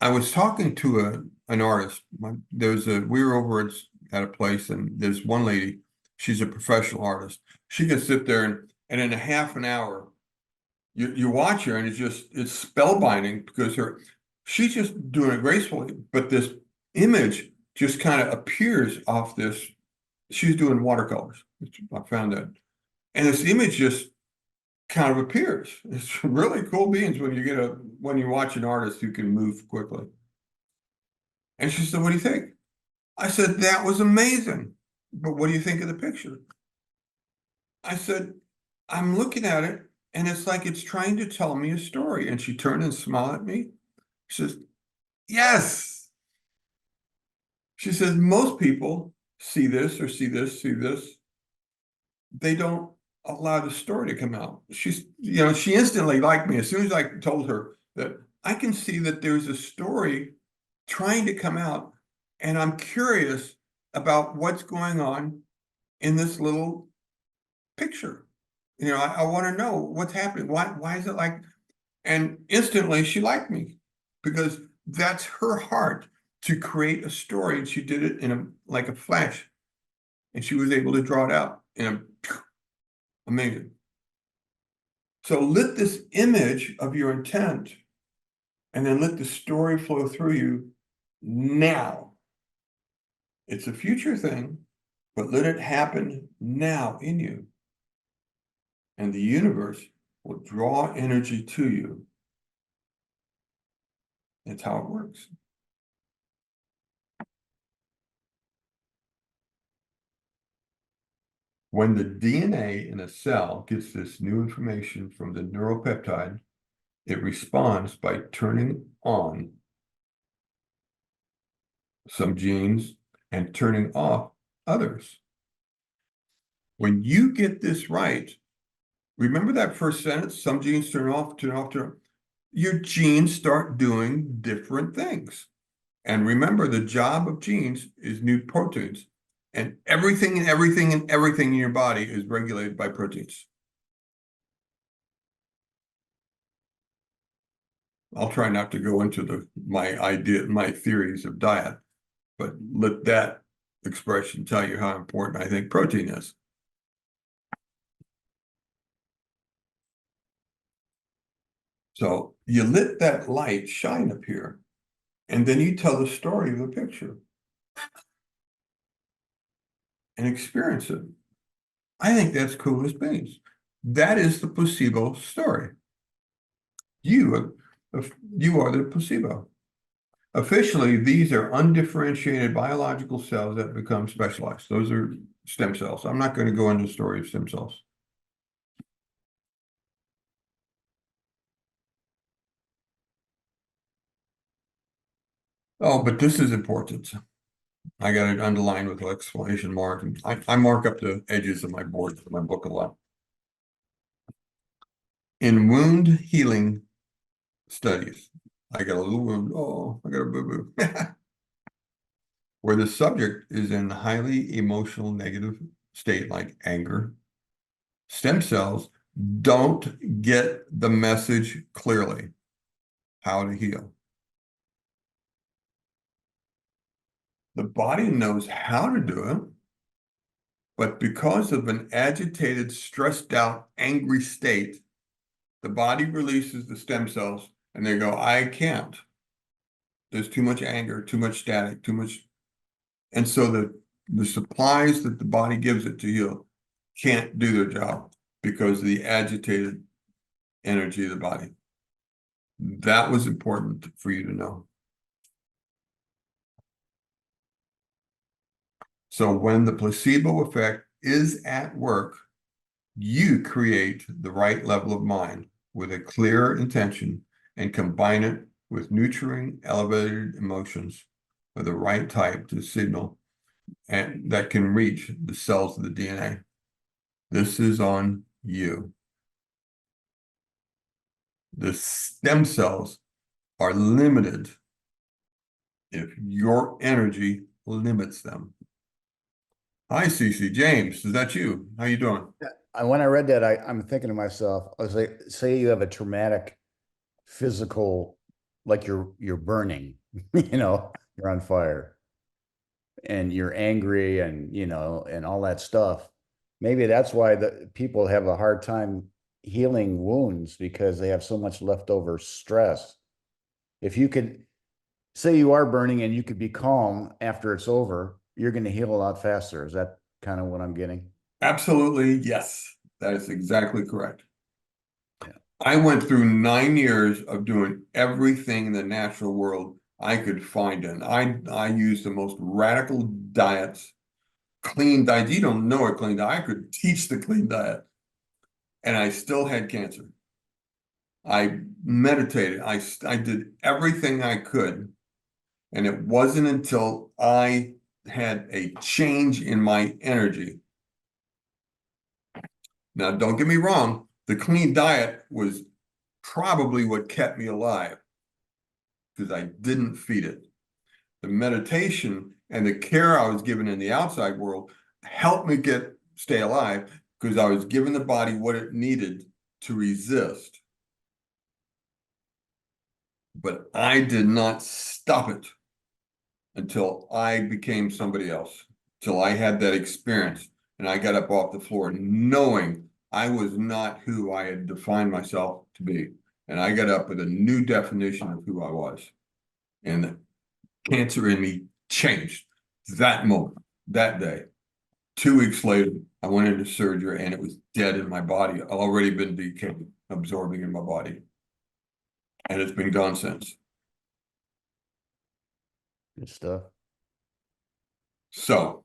I was talking to an artist. We were over at a place and there's one lady, she's a professional artist. She can sit there and in a half an hour, you watch her and it's spellbinding because She's just doing it gracefully, but this image just kind of appears off this. She's doing watercolors. I found that. And this image just kind of appears. It's really cool beans when you watch an artist who can move quickly. And she said, "What do you think?" I said, "That was amazing. But what do you think of the picture?" I said, "I'm looking at it and it's like it's trying to tell me a story." And she turned and smiled at me. She says, "Yes." She says, "Most people see this or see this, see this. They don't allow the story to come out." She instantly liked me as soon as I told her that I can see that there's a story trying to come out, and I'm curious about what's going on in this little picture. I want to know what's happening. Why is it like? And instantly she liked me because that's her heart to create a story. And she did it like a flash. And she was able to draw it out amazing. So let this image of your intent and then let the story flow through you now. It's a future thing, but let it happen now in you. And the universe will draw energy to you. That's how it works. When the DNA in a cell gets this new information from the neuropeptide, it responds by turning on some genes and turning off others. When you get this right, remember that first sentence, some genes turn off, turn off, turn off. Your genes start doing different things. And remember, the job of genes is new proteins. And everything in your body is regulated by proteins. I'll try not to go into my theories of diet, but let that expression tell you how important I think protein is. So you let that light shine up here, and then you tell the story of the picture and experience it. I think that's cool as beans. That is the placebo story. You are the placebo. Officially, these are undifferentiated biological cells that become specialized. Those are stem cells. I'm not going to go into the story of stem cells. Oh, but this is important. I got it underlined with an exclamation mark. And I mark up the edges of my board for my book a lot. In wound healing studies, I got a little wound. Oh, I got a boo-boo. Where the subject is in highly emotional negative state like anger, stem cells don't get the message clearly how to heal. The body knows how to do it, but because of an agitated, stressed out, angry state, the body releases the stem cells and they go, "I can't. There's too much anger, too much static, too much." And so the supplies that the body gives it to heal can't do their job because of the agitated energy of the body. That was important for you to know. So when the placebo effect is at work, you create the right level of mind with a clear intention and combine it with nurturing, elevated emotions of the right type to signal and that can reach the cells of the DNA. This is on you. The stem cells are limited if your energy limits them. Hi, Cece. James, is that you? How you doing? When I read that, I'm thinking to myself, I was like, say you have a traumatic physical, like you're burning, you're on fire and you're angry and, and all that stuff. Maybe that's why the people have a hard time healing wounds because they have so much leftover stress. if you could say you are burning and you could be calm after it's over, you're going to heal a lot faster. Is that kind of what I'm getting? Absolutely, yes. That is exactly correct. Yeah. I went through 9 years of doing everything in the natural world I could find, and I used the most radical diets, clean diets. You don't know a clean diet. I could teach the clean diet, and I still had cancer. I meditated. I did everything I could, and it wasn't until I had a change in my energy. Now, don't get me wrong, the clean diet was probably what kept me alive because I didn't feed it. The meditation and the care I was given in the outside world helped me stay alive because I was giving the body what it needed to resist. But I did not stop it until I became somebody else, till I had that experience and I got up off the floor knowing I was not who I had defined myself to be. And I got up with a new definition of who I was. And the cancer in me changed that moment, that day. 2 weeks later, I went into surgery and it was dead in my body, already been decayed, absorbing in my body. And it's been gone since. Good stuff. So,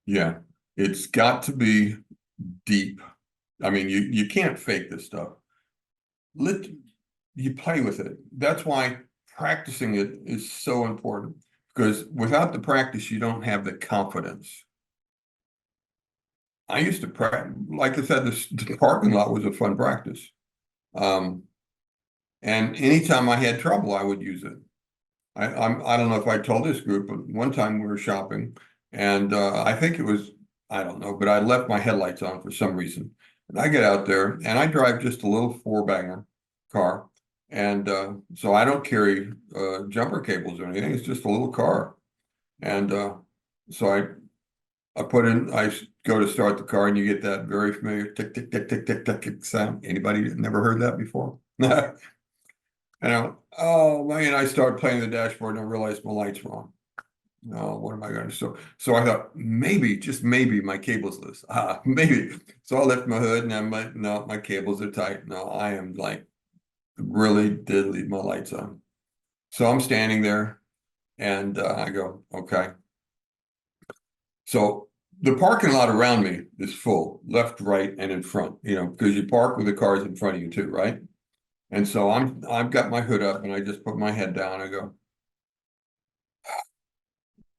yeah, it's got to be deep. I mean, you can't fake this stuff. You play with it. That's why practicing it is so important, because without the practice, you don't have the confidence. I used to practice, like I said, the parking lot was a fun practice. And anytime I had trouble, I would use it. I don't know if I told this group, but one time we were shopping, and I think it was, I don't know, but I left my headlights on for some reason. And I get out there and I drive just a little four-banger car. And so I don't carry jumper cables or anything. It's just a little car. And so I go to start the car and you get that very familiar tick, tick, tick, tick, tick, tick, tick sound. Anybody never heard that before? And oh man, I start playing the dashboard and I realize my light's wrong. No, what am I going to do? So I thought maybe, just maybe my cable's loose. Maybe. So I lift my hood and I'm like, no, my cables are tight. No, I am like, really did leave my lights on. So I'm standing there and I go, okay. So the parking lot around me is full, left, right, and in front, because you park with the cars in front of you too, right? And so I've got my hood up and I just put my head down. I go,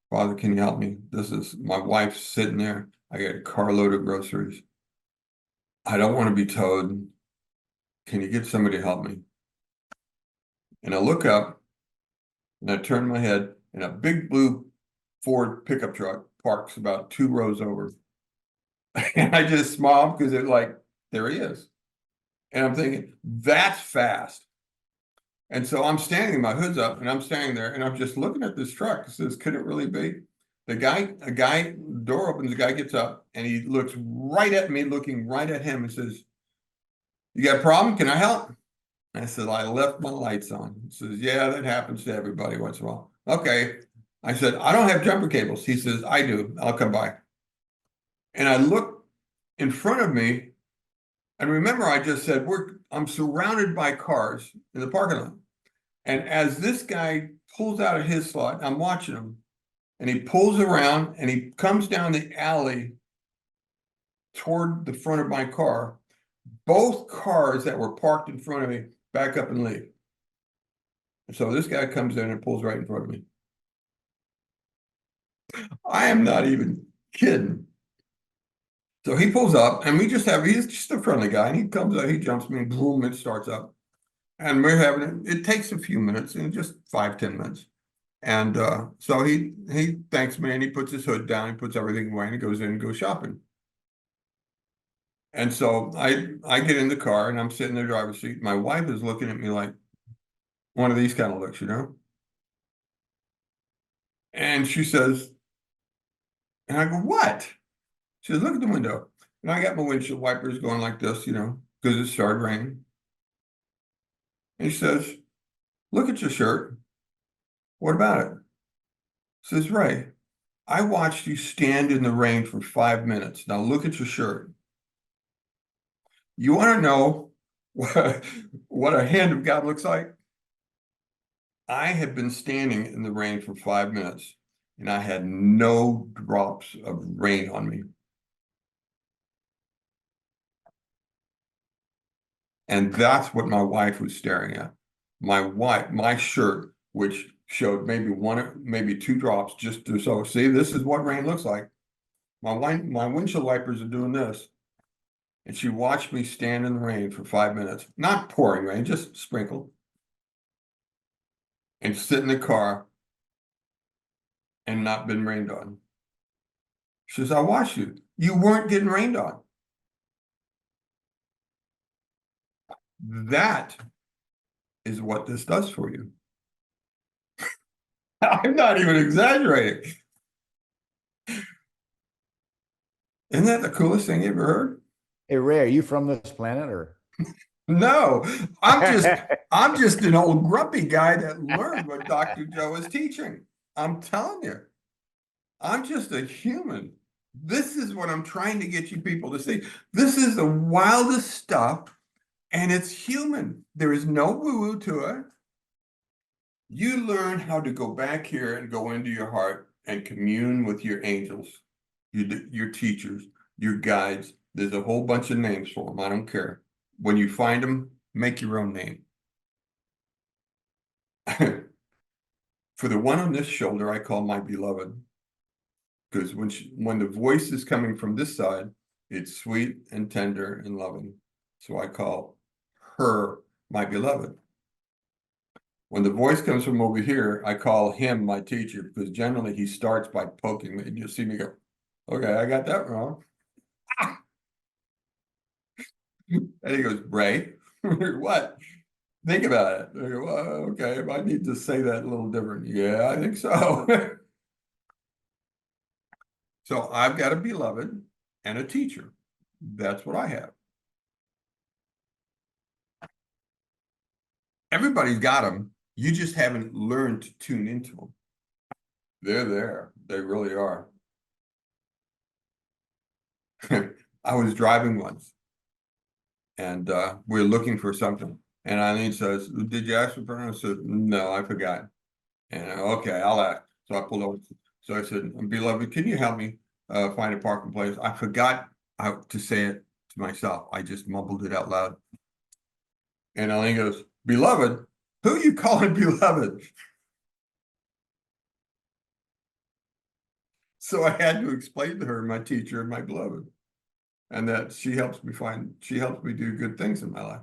Father, can you help me? This is my wife sitting there. I got a carload of groceries. I don't want to be towed. Can you get somebody to help me? And I look up and I turn my head and a big blue Ford pickup truck parks about 2 rows over. And I just smile because it's like, there he is. And I'm thinking, that's fast. And so I'm standing, my hood's up, and I'm standing there, and I'm just looking at this truck. It says, could it really be? A guy, door opens, the guy gets up, and he looks right at me, looking right at him, and says, you got a problem? Can I help? And I said, I left my lights on. He says, yeah, that happens to everybody once in a while. Okay. I said, I don't have jumper cables. He says, I do. I'll come by. And I look in front of me, and remember, I just said, I'm surrounded by cars in the parking lot. And as this guy pulls out of his slot, I'm watching him, and he pulls around and he comes down the alley toward the front of my car. Both cars that were parked in front of me back up and leave. And so this guy comes in and pulls right in front of me. I am not even kidding. So he pulls up, and he's just a friendly guy, and he comes out, he jumps me, and boom, it starts up. And we're having it takes a few minutes, just 5-10 minutes. And so he thanks me and he puts his hood down, he puts everything away, and he goes in and goes shopping. And so I get in the car and I'm sitting in the driver's seat. My wife is looking at me like one of these kind of looks, And she says, and I go, what? She says, look at the window. And I got my windshield wipers going like this, because it started raining. And she says, look at your shirt. What about it? Says, Ray, I watched you stand in the rain for 5 minutes. Now look at your shirt. You want to know what a hand of God looks like? I had been standing in the rain for 5 minutes and I had no drops of rain on me. And that's what my wife was staring at. My shirt, which showed maybe one, maybe two drops, just to so see, this is what rain looks like. My windshield wipers are doing this. And she watched me stand in the rain for 5 minutes, not pouring rain, just sprinkled, and sit in the car and not been rained on. She says, I watched you. You weren't getting rained on. That is what this does for you. I'm not even exaggerating. Isn't that the coolest thing you ever heard? Hey, Ray, are you from this planet or? No, I'm just an old grumpy guy that learned what Dr. Joe is teaching. I'm telling you, I'm just a human. This is what I'm trying to get you people to see. This is the wildest stuff, and it's human. There is no woo-woo to it. You learn how to go back here and go into your heart and commune with your angels, your teachers, your guides. There's a whole bunch of names for them. I don't care. When you find them, make your own name. For the one on this shoulder, I call my beloved. Because when the voice is coming from this side, it's sweet and tender and loving. So I call her my beloved. When the voice comes from over here, I call him my teacher, because generally he starts by poking me, and you'll see me go, okay, I got that wrong. And he goes, Ray, what? Think about it. I go, well, okay, I need to say that a little different. Yeah, I think so. So I've got a beloved and a teacher. That's what I have. Everybody's got them. You just haven't learned to tune into them. They're there. They really are. I was driving once and we were looking for something. And Eileen says, did you ask for permission? I said, no, I forgot. And okay, I'll ask. So I pulled over. So I said, beloved, can you help me find a parking place? I forgot how to say it to myself. I just mumbled it out loud. And Eileen goes, beloved, who you calling beloved? So I had to explain to her my teacher and my beloved, and that she helps me do good things in my life.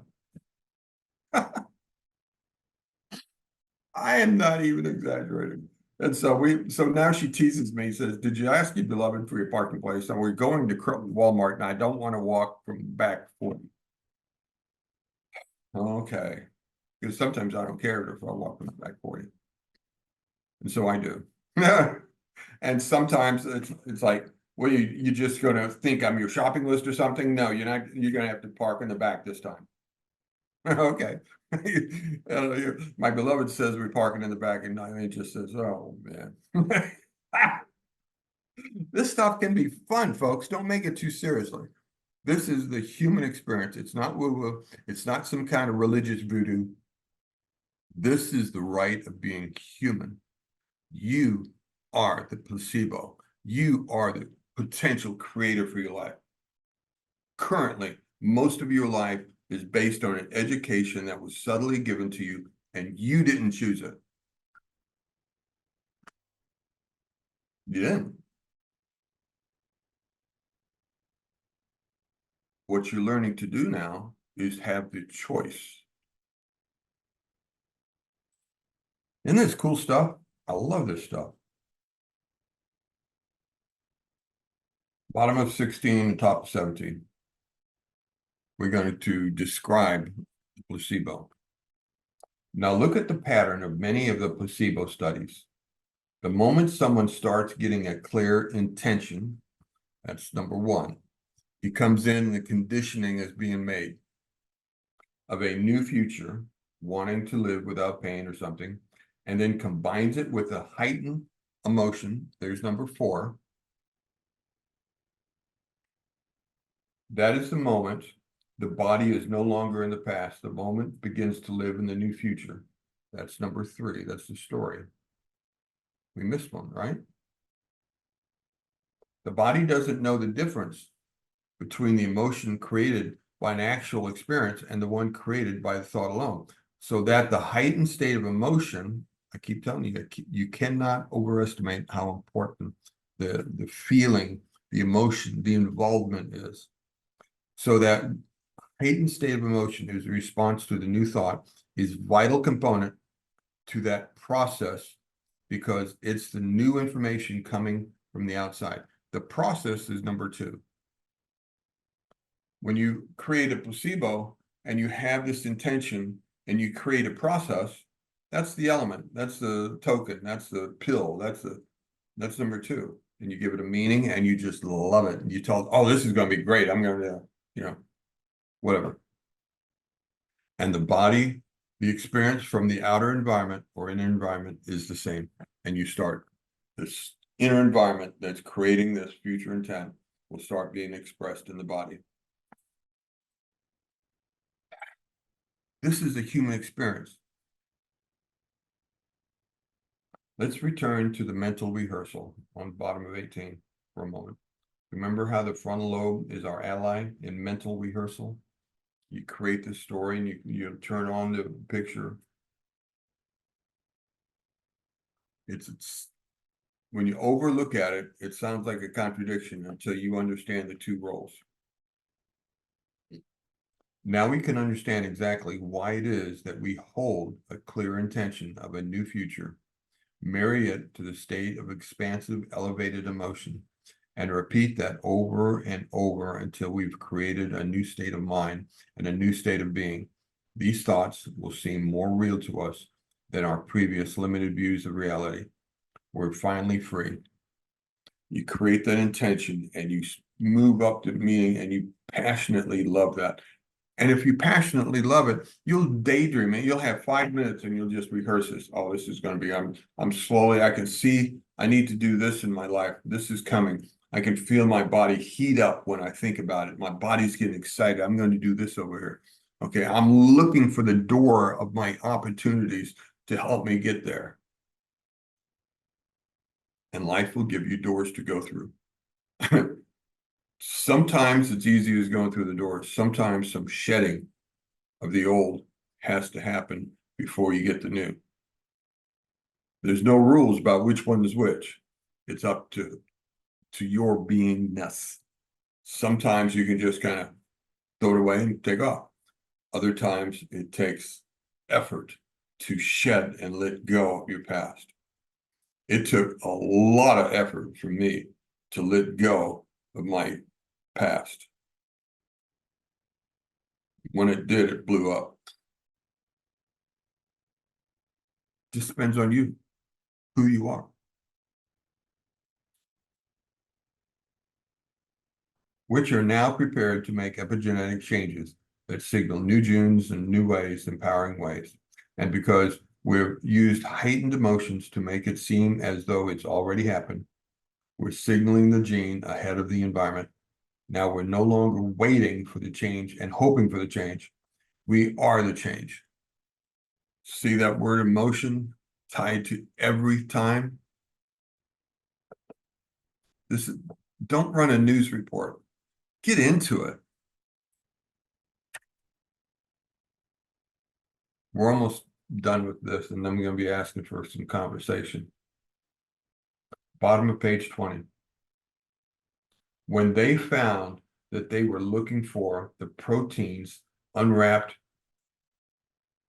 I am not even exaggerating. And so now she teases me, says, did you ask your beloved for your parking place? And we're going to Walmart and I don't want to walk from back 40. Okay. Because sometimes I don't care if I walk from back 40. And so I do. And sometimes it's like, well, you're just going to think I'm your shopping list or something. No, you're not. You're going to have to park in the back this time. Okay. My beloved says we're parking in the back, and Eileen just says, oh, man. This stuff can be fun, folks. Don't make it too seriously. This is the human experience. It's not woo-woo. It's not some kind of religious voodoo. This is the right of being human. You are the placebo. You are the potential creator for your life. Currently, most of your life is based on an education that was subtly given to you and you didn't choose it. You didn't. What you're learning to do now is have the choice. Isn't this cool stuff? I love this stuff. Bottom of 16, top of 17. We're going to describe the placebo. Now look at the pattern of many of the placebo studies. The moment someone starts getting a clear intention, that's number one, he comes in, the conditioning is being made of a new future wanting to live without pain or something, and then combines it with a heightened emotion. There's number 4. That is the moment the body is no longer in the past. The moment begins to live in the new future. That's number 3. That's the story. We missed one, right? The body doesn't know the difference between the emotion created by an actual experience and the one created by the thought alone. So that the heightened state of emotion, I keep telling you, you cannot overestimate how important the feeling, the emotion, the involvement is. So that heightened state of emotion is a response to the new thought, is vital component to that process because it's the new information coming from the outside. The process is number 2. When you create a placebo and you have this intention and you create a process, that's the element, that's the token, that's the pill, that's number 2. And you give it a meaning and you just love it. And you tell, oh, this is going to be great. I'm going to, whatever. And the body, the experience from the outer environment or inner environment is the same. And you start this inner environment that's creating this future intent will start being expressed in the body. This is a human experience. Let's return to the mental rehearsal on the bottom of 18 for a moment. Remember how the frontal lobe is our ally in mental rehearsal? You create the story and you turn on the picture. It's when you overlook at it, it sounds like a contradiction until you understand the 2 roles. Now we can understand exactly why it is that we hold a clear intention of a new future, marry it to the state of expansive, elevated emotion, and repeat that over and over until we've created a new state of mind and a new state of being. These thoughts will seem more real to us than our previous limited views of reality. We're finally free. You create that intention and you move up to meaning and you passionately love that. And if you passionately love it, you'll daydream it. You'll have 5 minutes and you'll just rehearse this. Oh, this is going to be, I'm slowly, I can see I need to do this in my life. This is coming. I can feel my body heat up when I think about it. My body's getting excited. I'm going to do this over here. Okay, I'm looking for the door of my opportunities to help me get there. And life will give you doors to go through. Sometimes it's easy as going through the door. Sometimes some shedding of the old has to happen before you get the new. There's no rules about which one is which. It's up to your beingness. Sometimes you can just kind of throw it away and take off. Other times it takes effort to shed and let go of your past. It took a lot of effort for me to let go of my past. When it did, it blew up. Just depends on you, who you are. Which are now prepared to make epigenetic changes that signal new genes and new ways, empowering ways. And because we've used heightened emotions to make it seem as though it's already happened, we're signaling the gene ahead of the environment. Now we're no longer waiting for the change and hoping for the change. We are the change. See that word emotion tied to every time? Don't run a news report. Get into it. We're almost done with this, and then we're going to be asking for some conversation. Bottom of page 20. When they found that they were looking for the proteins unwrapped,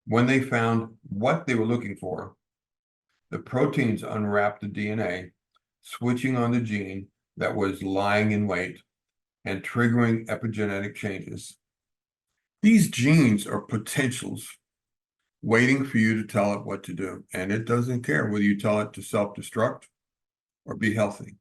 when they found what they were looking for, the proteins unwrapped the DNA, switching on the gene that was lying in wait and triggering epigenetic changes. These genes are potentials waiting for you to tell it what to do. And it doesn't care whether you tell it to self-destruct or be healthy.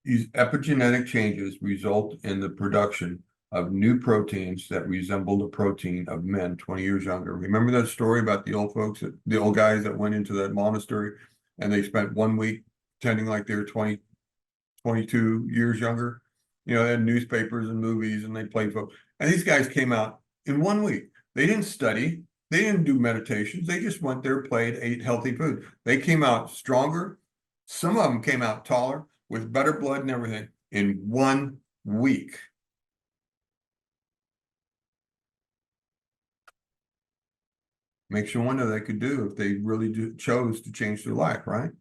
These epigenetic changes result in the production of new proteins that resemble the protein of men 20 years younger. Remember that story about the old folks, the old guys that went into that monastery and they spent 1 week pretending like they were 20, 22 years younger? You know, they had newspapers and movies and they played football. And these guys came out in 1 week. They didn't study. They didn't do meditations. They just went there, played, ate healthy food. They came out stronger. Some of them came out taller with better blood and everything in 1 week. Makes you wonder what they could do if they really chose to change their life, right?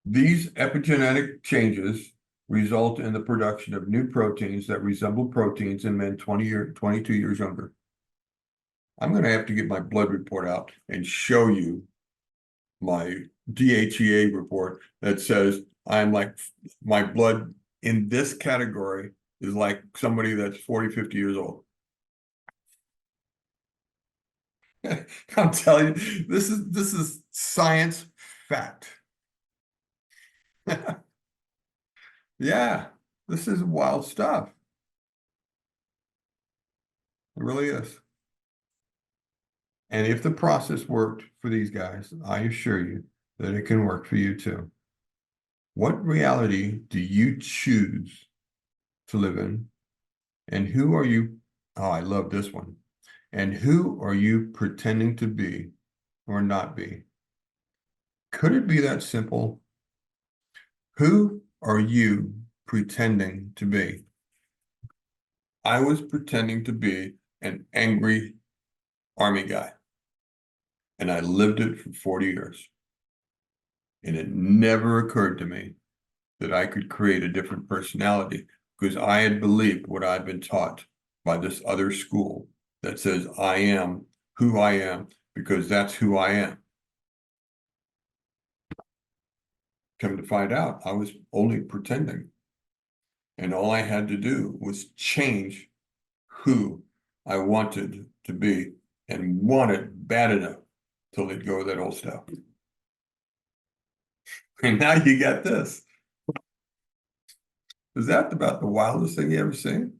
These epigenetic changes result in the production of new proteins that resemble proteins in men 22 years younger. I'm going to have to get my blood report out and show you my DHEA report that says I'm like, my blood in this category is like somebody that's 40, 50 years old. I'm telling you, this is science fact. Yeah, this is wild stuff. It really is. And if the process worked for these guys, I assure you that it can work for you too. What reality do you choose to live in? And who are you? Oh, I love this one. And who are you pretending to be or not be? Could it be that simple? Who are you pretending to be? I was pretending to be an angry army guy, and I lived it for 40 years. And it never occurred to me that I could create a different personality because I had believed what I'd been taught by this other school that says I am who I am because that's who I am. Come to find out, I was only pretending. And all I had to do was change who I wanted to be and want it bad enough to let go of that old stuff. And now you got this. Is that about the wildest thing you ever seen?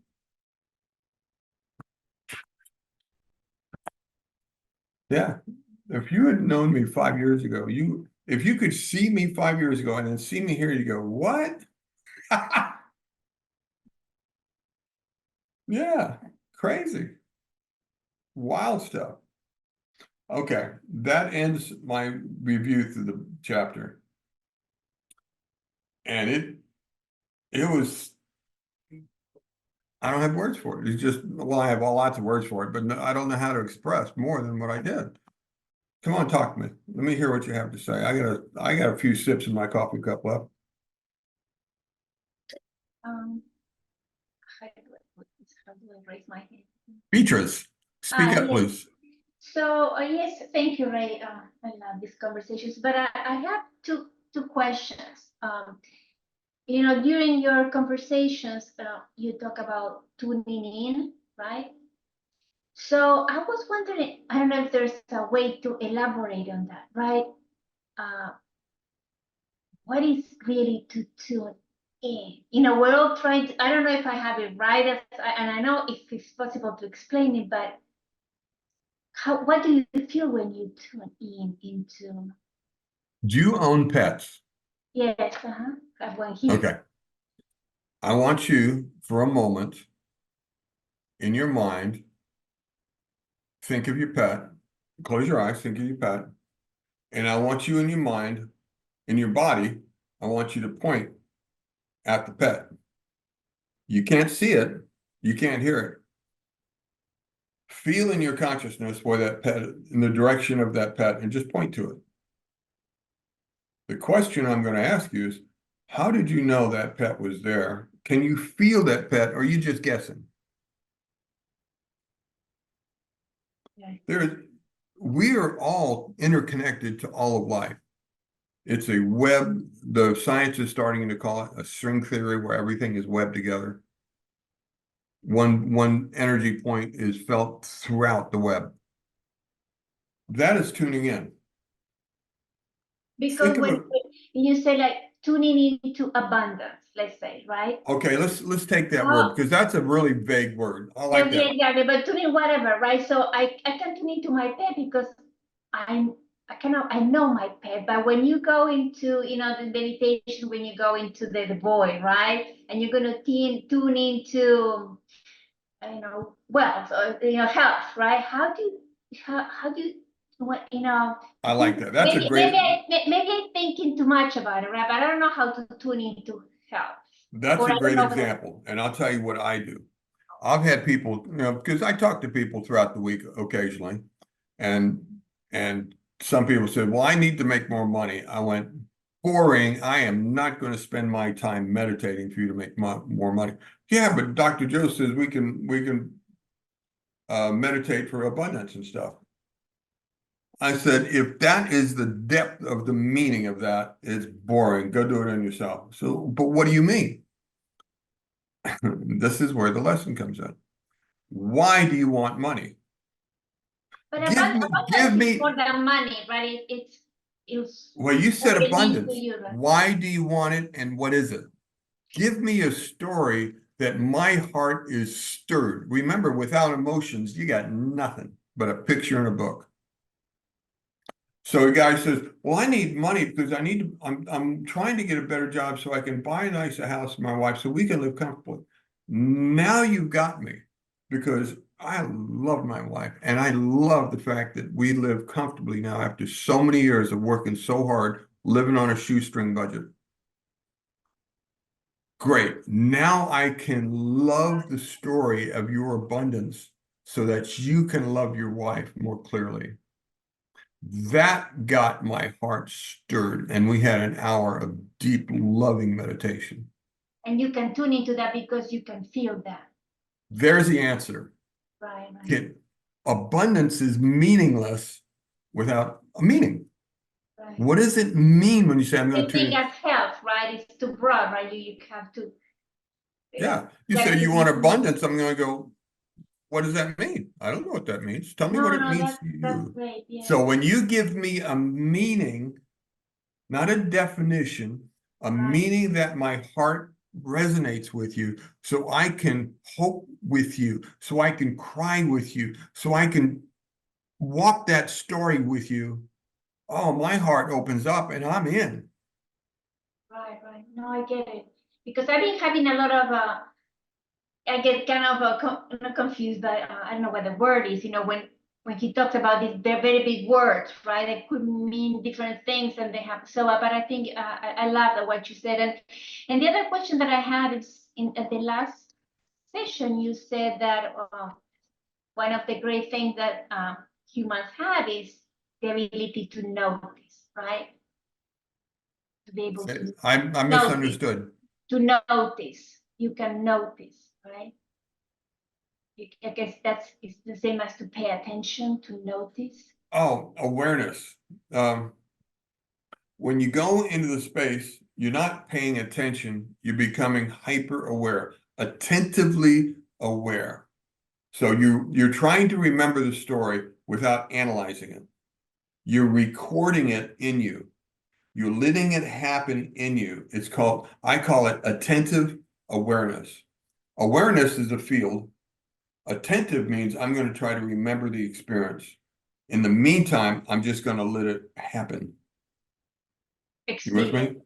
Yeah. If you had known me 5 years ago, if you could see me 5 years ago and then see me here, you go, what? Yeah, crazy. Wild stuff. Okay, that ends my review through the chapter. And it was, I don't have words for it. It's just, well, I have lots of words for it, but I don't know how to express more than what I did. Come on, talk to me. Let me hear what you have to say. I got a few sips in my coffee cup left. How do I raise my hand? Beatrice, speak up, Yes. please. So yes, thank you, Ray. I love these conversations, but I have two questions. During your conversations, you talk about tuning in, right? So I was wondering, I don't know if there's a way to elaborate on that, right? What is really to tune in? We're all trying to, I don't know if I have it right, and I know if it's possible to explain it, but what do you feel when you tune in into? Do you own pets? Yes, I have one here. Okay. I want you for a moment in your mind, think of your pet, close your eyes, think of your pet, and I want you in your mind, in your body, I want you to point at the pet. You can't see it, you can't hear it. Feel in your consciousness where that pet, in the direction of that pet, and just point to it. The question I'm going to ask you is, how did you know that pet was there? Can you feel that pet, or are you just guessing? We are all interconnected to all of life. It's a web, the science is starting to call it a string theory where everything is webbed together. One energy point is felt throughout the web. That is tuning in. Because when you say like tuning into abundance, let's say, right? Okay, let's take that How- word because that's a really vague word. I like Yeah, that. exactly, but tuning whatever, right? So I can tune into my pet because I know my pet, but when you go into, the meditation, when you go into the void, right? And you're gonna tune into, wealth, or, health, right? How do you, what, I I like think that. That's a great maybe I'm thinking too much about it, right? But I don't know how to tune into health. that's Or a I don't great know what example. And I'll tell you what I do. I've had people, because I talk to people throughout the week occasionally, and some people said, "Well, I need to make more money." I went, "Boring. I am not going to spend my time meditating for you to make more money." Yeah, but Dr. Joe says we can meditate for abundance and stuff. I said, if that is the depth of the meaning of that, it's boring. Go do it on yourself. So, but what do you mean? This is where the lesson comes in. Why do you want money? But Give abundance is me, more than money, right? It's well, you said pouring into abundance. you, right? Why do you want it and what is it? Give me a story that my heart is stirred. Remember, without emotions, you got nothing but a picture in a book. So a guy says, "Well, I need money because I'm trying to get a better job so I can buy a nicer house for my wife so we can live comfortably." Now you've got me because I love my wife and I love the fact that we live comfortably now after so many years of working so hard, living on a shoestring budget. Great. Now I can love the story of your abundance so that you can love your wife more clearly. That got my heart stirred, and we had an hour of deep, loving meditation. And you can tune into that because you can feel that, There's the answer. right? Abundance is meaningless without a meaning. Right. What does it mean when you say I'm going Same to thing as health, right? It's too broad, right? You have to. Yeah, you say you want abundance. I'm going to go, what does that mean? I don't know what that means. Tell me what it No, means to that's you. great. Yeah. So when you give me a meaning, not a definition, a meaning that my heart resonates with you, so I can hope with you, so I can cry with you, so I can walk that story with you. Oh, my heart opens up and I'm in. Right. No, I get it. Because I've been having a lot of, I get kind of not confused, but I don't know what the word is, when he talks about these, they're very big words, right? They could mean different things and they have, so, but I think, I love what you said. And the other question that I had is, at the last session, you said that one of the great things that humans have is the ability to notice, right? To be able to I notice. misunderstood. To notice, you can notice, right? I guess it's the same as to pay attention, to notice. Oh, awareness. When you go into the space, you're not paying attention, you're becoming hyper aware, attentively aware. So you're trying to remember the story without analyzing it. You're recording it in you. You're letting it happen in you. I call it attentive awareness. Awareness is a field. Attentive means I'm going to try to remember the experience. In the meantime, I'm just going to let it happen. You with me?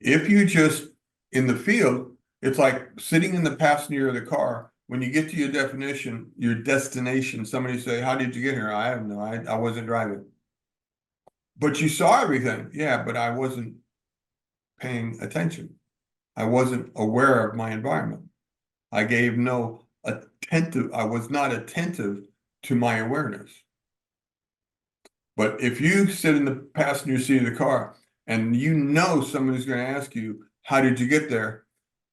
If you just in the field, it's like sitting in the passenger of the car. When you get to your destination, somebody say, "How did you get here?" I have no, I wasn't driving. But you saw everything. Yeah, but I wasn't paying attention. I wasn't aware of my environment. I was not attentive to my awareness. But if you sit in the passenger seat of the car and somebody's going to ask you, "How did you get there?"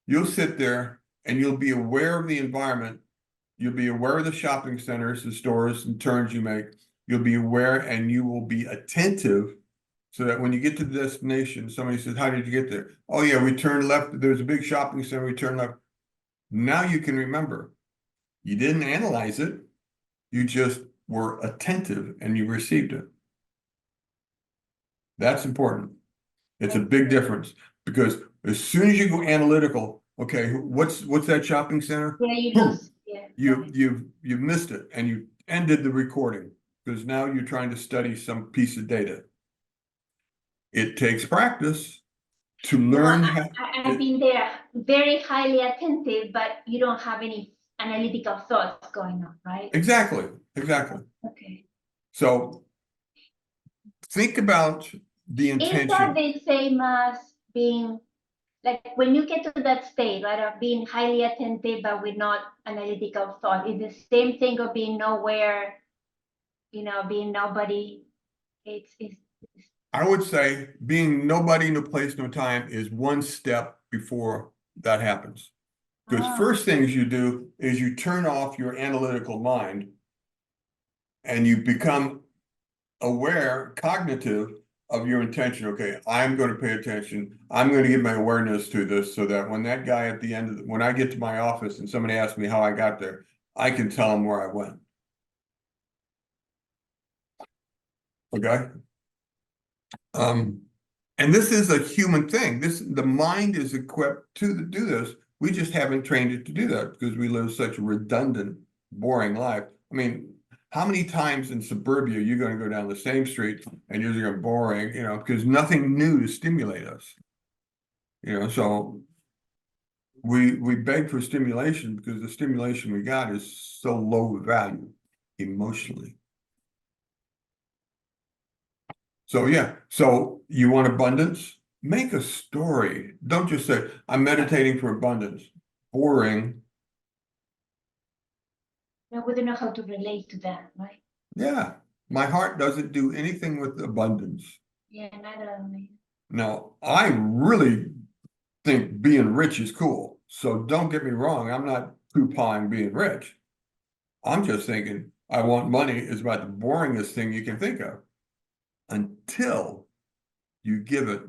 You'll sit there and you'll be aware of the environment. You'll be aware of the shopping centers, the stores, and turns you make. You'll be aware and you will be attentive so that when you get to the destination, somebody says, "How did you get there?" "Oh, yeah, we turned left. There's a big shopping center. We turned left." Now you can remember. You didn't analyze it. You just were attentive and you received it. That's important. It's a big difference because as soon as you go analytical, okay, what's that shopping center? Yeah, you Boom. lose. Yeah. You've missed it and you ended the recording because now you're trying to study some piece of data. It takes practice to No, learn I've been there, very highly attentive, but you don't have any analytical thoughts going on, right? exactly. Okay. So think about the Is that intention. the same as being, like when you get to that state, right, of being highly attentive but with not analytical thought, is the same thing of being nowhere, being nobody. It's I would say being nobody, no place, no time is one step before that happens. Because first things you do is you turn off your analytical mind and you become aware, cognitive of your intention. Okay, I'm going to pay attention. I'm going to give my awareness to this so that when that guy at the end of when I get to my office and somebody asks me how I got there, I can tell them where I went. Okay. And this is a human thing. The mind is equipped to do this. We just haven't trained it to do that because we live such a redundant, boring life. I mean, how many times in suburbia are you going to go down the same street and you're going to boring, because nothing new to stimulate us. So we beg for stimulation because the stimulation we got is so low value emotionally. So yeah, so you want abundance? Make a story. Don't just say, I'm meditating for abundance. Boring. we don't know how to relate to that, right? Yeah, my heart doesn't do anything with abundance. Yeah, neither of me. Now, I really think being rich is cool. So don't get me wrong, I'm not poo-pawing being rich. I'm just thinking I want money is about the boringest thing you can think of until you give it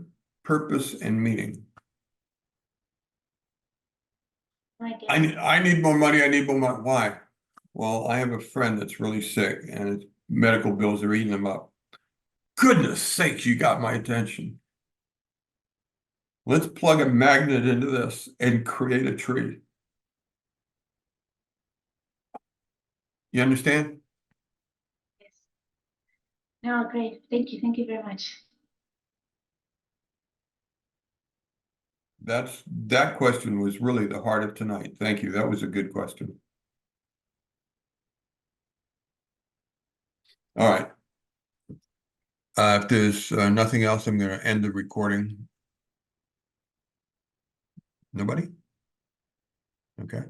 purpose and meaning. I need more money. I need more money. Why? Well, I have a friend that's really sick and his medical bills are eating him up. Goodness sakes, you got my attention. Let's plug a magnet into this and create a tree. You understand? Yes. No, great. Thank you. Thank you very much. That question was really the heart of tonight. Thank you. That was a good question. All right. If there's nothing else, I'm going to end the recording. Nobody? Okay.